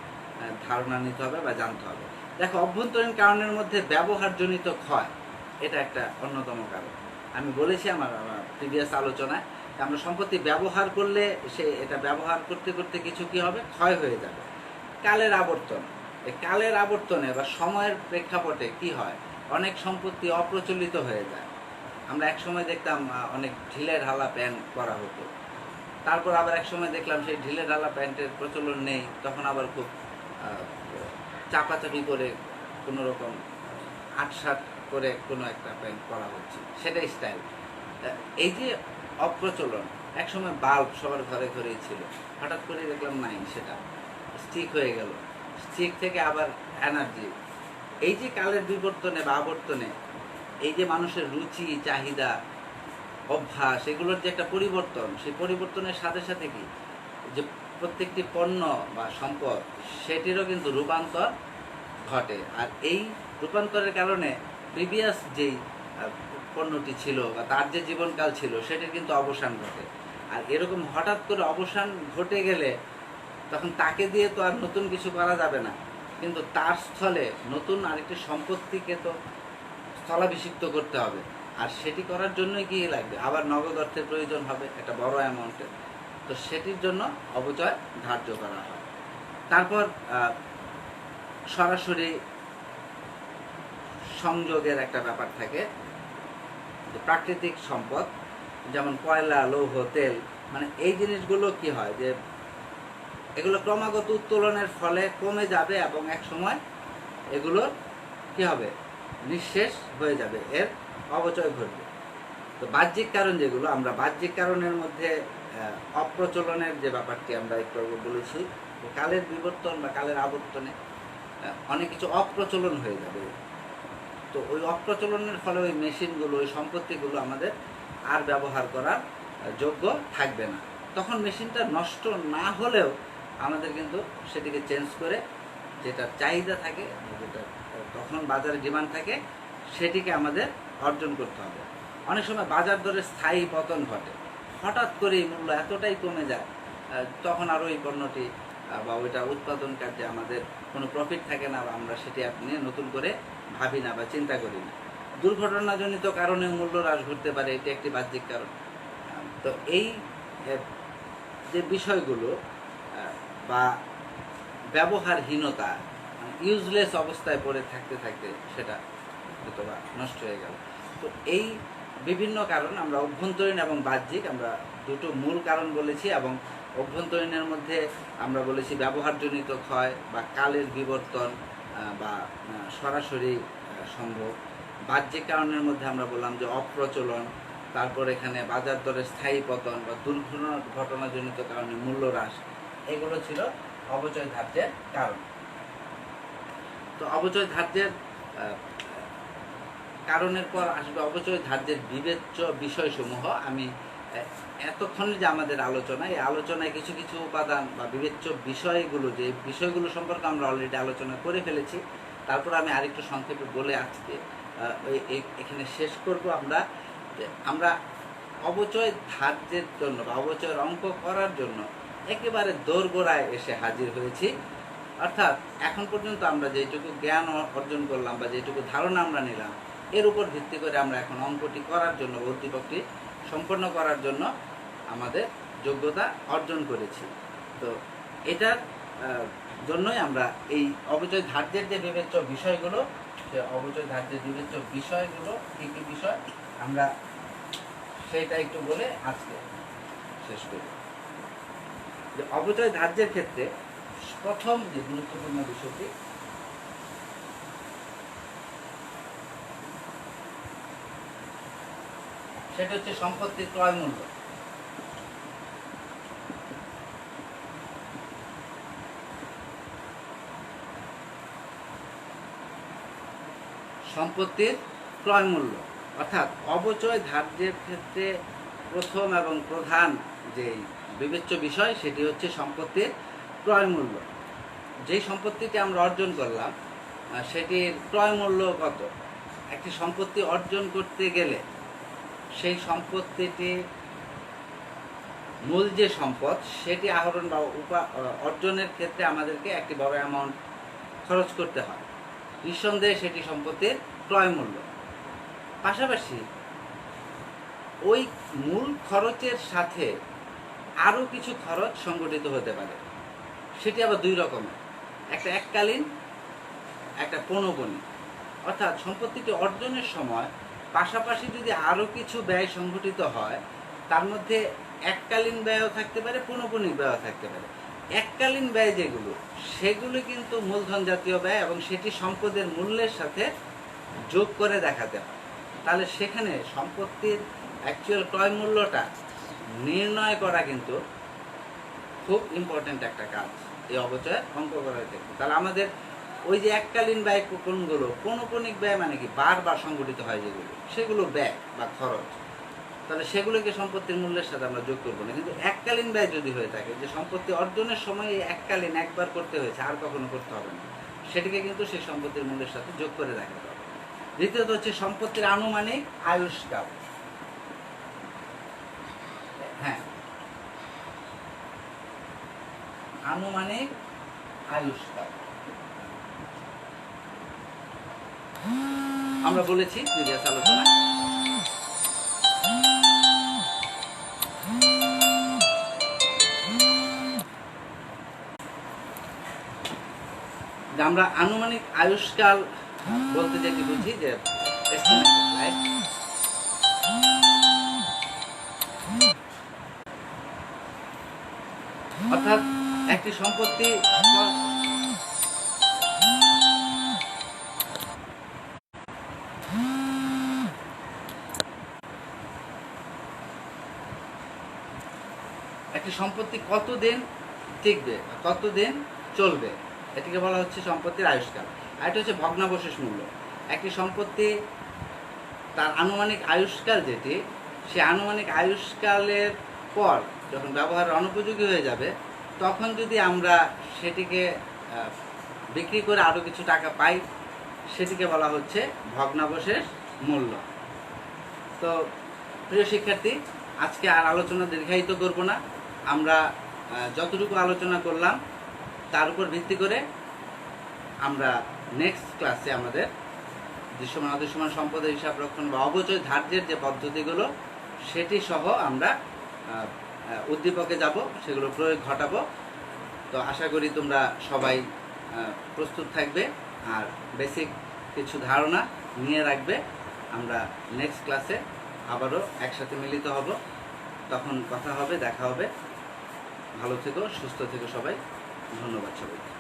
ধারণা নিতে হবে বা জানতে হবে। দেখো, অভ্যন্তরীণ কারণের মধ্যে ব্যবহারজনিত ক্ষয়, এটা একটা অন্যতম কারণ। আমি বলেছি আমার প্রিভিয়াস আলোচনায়, আমরা সম্পত্তি ব্যবহার করলে এটা ব্যবহার করতে করতে কিছু কি হবে, ক্ষয় হয়ে যাবে। কালের আবর্তন, এই কালের আবর্তনে বা সময়ের প্রেক্ষাপটে কি হয়, অনেক সম্পত্তি অপ্রচলিত হয়ে যায়। আমরা এক সময় দেখতাম অনেক ঢিলে ঢালা প্যান্ট পরা হতো, তারপর আবার এক সময় দেখলাম সেই ঢিলে ঢালা প্যান্টের প্রচলন নেই, তখন আবার খুব চাপাচাপি করে কোনো রকম আটসাট করে কোনো একটা প্যান্ট পরা হচ্ছে, সেটাই স্টাইল। এই যে অপ্রচলন, একসময় বাল্ব সবার ঘরে ঘরেই ছিল, হঠাৎ করে দেখলাম নাই, সেটা স্টিক হয়ে গেল, স্টিক থেকে আবার এনার্জি। এই যে কালের বিবর্তনে বা আবর্তনে, এই যে মানুষের রুচি, চাহিদা, অভ্যাস, এগুলোর যে একটা পরিবর্তন, সেই পরিবর্তনের সাথে সাথে কি যে প্রত্যেকটি পণ্য বা সম্পদ, সেটিরও কিন্তু রূপান্তর ঘটে। আর এই রূপান্তরের কারণে প্রিভিয়াস যেই পণ্যটি ছিল বা তার যে জীবনকাল ছিল সেটির কিন্তু অবসান ঘটে। আর এরকম হঠাৎ করে অবসান ঘটে গেলে তখন তাকে দিয়ে তো আর নতুন কিছু করা যাবে না, কিন্তু তার স্থলে নতুন আরেকটি সম্পত্তিকে তো স্থলাভিষিক্ত করতে হবে। আর সেটি করার জন্যই কি লাগবে, আবার নগদ অর্থের প্রয়োজন হবে একটা বড় অ্যামাউন্টের। তো সেটির জন্য অবচয় ধার্য করা হয়। তারপর সরাসরি সংযোগের একটা ব্যাপার থাকে, যে প্রাকৃতিক সম্পদ যেমন কয়লা, লৌহ, তেল, মানে এই জিনিসগুলো কি হয় যে এগুলো ক্রমাগত উত্তোলনের ফলে কমে যাবে এবং এক সময় এগুলো কি হবে, নিঃশেষ হয়ে যাবে, এর অবচয় ঘটবে। তো বাহ্যিক কারণ যেগুলো, আমরা বাহ্যিক কারণের মধ্যে অপ্রচলনের যে ব্যাপারটি আমরা একটু বলেছি, কালের বিবর্তন বা কালের আবর্তনে অনেক কিছু অপ্রচলন হয়ে যাবে। তো ওই অপ্রচলনের ফলে ওই মেশিনগুলো, ওই সম্পত্তিগুলো আমাদের আর ব্যবহার করার যোগ্য থাকবে না। তখন মেশিনটা নষ্ট না হলেও আমাদের কিন্তু সেটিকে চেঞ্জ করে যেটা চাহিদা থাকে, যেটা তখন বাজারে ডিমান্ড থাকে, সেটিকে আমাদের অর্জন করতে হবে। অনেক সময় বাজার দরে স্থায়ী পতন ঘটে, হঠাৎ করেই মূল্য এতটাই কমে যায়, তখন আর ওই পণ্যটি বা ওইটা উৎপাদন কার্যে আমাদের কোনো প্রফিট থাকে না, বা আমরা সেটি নিয়ে নতুন করে ভাবি না বা চিন্তা করি না। দুর্ঘটনাজনিত কারণে মূল্য হ্রাস ঘটতে পারে, এটি একটি বাহ্যিক কারণ। তো এই যে বিষয়গুলো বা ব্যবহারহীনতা, ইউজলেস অবস্থায় পড়ে থাকতে থাকতে সেটা হয়তো বা নষ্ট হয়ে গেল। তো এই বিভিন্ন কারণ আমরা অভ্যন্তরীণ এবং বাহ্যিক, আমরা দুটো মূল কারণ বলেছি। এবং অভ্যন্তরীণের মধ্যে আমরা বলেছি ব্যবহারজনিত ক্ষয় বা কালের বিবর্তন বা সরাসরি সম্ভব। বাহ্যিক কারণের মধ্যে আমরা বললাম যে অপ্রচলন, তারপর এখানে বাজার দরে স্থায়ী পতন বা দুর্ঘটনাজনিত কারণে মূল্য হ্রাস, এগুলো ছিল অবচয় ধার্যের কারণ। তো অবচয় ধার্যের কারণের পর আসবে অবচয় ধার্যের বিবেচ্য বিষয়সমূহ। আমি এতক্ষণে যে আমাদের আলোচনা, এই আলোচনায় কিছু কিছু উপাদান বা বিবেচ্য বিষয়গুলো, যে বিষয়গুলো সম্পর্কে আমরা অলরেডি আলোচনা করে ফেলেছি, তারপর আমি আরেকটু সংক্ষেপে বলে আজকে এখানে শেষ করব। আমরা অবচয় ধার্যের জন্য বা অবচয়ের অঙ্ক করার জন্য একেবারে দোরগোড়ায় এসে হাজির হয়েছি। অর্থাৎ এখন পর্যন্ত আমরা যেটুকু জ্ঞান অর্জন করলাম বা যেটুকু ধারণা আমরা নিলাম, এর উপর ভিত্তি করে আমরা এখন অঙ্কটি করার জন্য, উদ্দীপকটি সম্পন্ন করার জন্য আমাদের যোগ্যতা অর্জন করেছি। তো এটার জন্যই আমরা এই অবচয় ধার্যের যে বিবেচ্য বিষয়গুলো, সে অবচয় ধার্যের বিবেচ্য বিষয়গুলো কী কী বিষয়, আমরা সেটা একটু বলে আজকে শেষ করি। যে অবচয় ধার্যের ক্ষেত্রে প্রথম যে গুরুত্বপূর্ণ বিষয়টি, সেটা হচ্ছে সম্পত্তির ক্রয় মূল্য। সম্পত্তির ক্রয় মূল্য অর্থাৎ অবচয় ধার্যের ক্ষেত্রে প্রথম এবং প্রধান যে বিবেচ্য বিষয়, সেটি হচ্ছে সম্পত্তির ক্রয় মূল্য। যেই সম্পত্তিটি আমরা অর্জন করলাম সেটির ক্রয় মূল্য কত। একটি সম্পত্তি অর্জন করতে গেলে সেই সম্পত্তিটি মূল যে সম্পদ, সেটি আহরণ বা অর্জনের ক্ষেত্রে আমাদেরকে একটি বড় অ্যামাউন্ট খরচ করতে হয়। নিঃসন্দেহে সেটি সম্পত্তির ক্রয় মূল্য। পাশাপাশি ওই মূল খরচের সাথে আরও কিছু খরচ সংগঠিত হতে পারে, সেটি আবার দুই রকমের, একটা এককালীন, একটা পৌনঃপুনিক। অর্থাৎ সম্পত্তিটি অর্জনের সময় পাশাপাশি যদি আরও কিছু ব্যয় সংগঠিত হয়, তার মধ্যে এককালীন ব্যয়ও থাকতে পারে, পৌনঃপুনিক ব্যয়ও থাকতে পারে। এককালীন ব্যয় যেগুলো, সেগুলো কিন্তু মূলধন জাতীয় ব্যয় এবং সেটি সম্পদের মূল্যের সাথে যোগ করে দেখাতে হয়। তাহলে সেখানে সম্পত্তির অ্যাকচুয়াল ক্রয় মূল্যটা নির্ণয় করা কিন্তু খুব ইম্পর্ট্যান্ট একটা কাজ এই অবচয়ের অঙ্ক করার ক্ষেত্রে। তাহলে আমাদের ওই যে এককালীন ব্যয় কোনগুলো, পৌনঃপুনিক ব্যয় মানে কি বারবার সংগঠিত হয় যেগুলো, সেগুলো ব্যয় বা খরচ, তাহলে সেগুলোকে সম্পত্তির মূল্যের সাথে আমরা যোগ করবো না। কিন্তু এককালীন ব্যয় যদি হয়ে থাকে, যে সম্পত্তি অর্জনের সময় এককালীন একবার করতে হয়েছে, আর কখনো করতে হবে না, সেটিকে কিন্তু সেই সম্পত্তির মূল্যের সাথে যোগ করে দেখাতে হবে। দ্বিতীয়ত হচ্ছে সম্পত্তির আনুমানিক আয়ুষ্কাল। হ্যাঁ, আনুমানিক আয়ুষ্কাল আমরা বলেছি প্রিভিয়াস আলোচনা। আমরা আনুমানিক আয়ুষ্কাল বলতে যেটি বুঝি যে estimated life, অর্থাৎ একটি সম্পত্তি কতদিন টিকবে, কতদিন চলবে, এটিকে বলা হচ্ছে সম্পত্তির আয়ুষ্কাল। আর এটা হচ্ছে ভগ্নাবশেষ মূল্য। একটি সম্পত্তি তার আনুমানিক আয়ুষ্কাল যেটি, সে আনুমানিক আয়ুষ্কালের পর যখন ব্যবহারের অনুপযোগী হয়ে যাবে, তখন যদি আমরা সেটিকে বিক্রি করে আরও কিছু টাকা পাই, সেটিকে বলা হচ্ছে ভগ্নাবশেষ মূল্য। তো প্রিয় শিক্ষার্থী, আজকে আর আলোচনা দীর্ঘায়িত করব না। আমরা যতটুকু আলোচনা করলাম তার উপর ভিত্তি করে আমরা নেক্সট ক্লাসে আমাদের দৃশ্যমান অদৃশ্যমান সম্পদের হিসাব রক্ষণ বা অবচয় ধার্যের যে পদ্ধতিগুলো সেটি সহ আমরা উদ্দীপকে যাব, সেগুলো প্রয়োগ ঘটাবো। তো আশা করি তোমরা সবাই প্রস্তুত থাকবে আর বেসিক কিছু ধারণা নিয়ে রাখবে। আমরা নেক্সট ক্লাসে আবারও একসাথে মিলিত হব, তখন কথা হবে, দেখা হবে। ভালো থেকো, সুস্থ থেকো সবাই। ধন্যবাদ সবাইকে।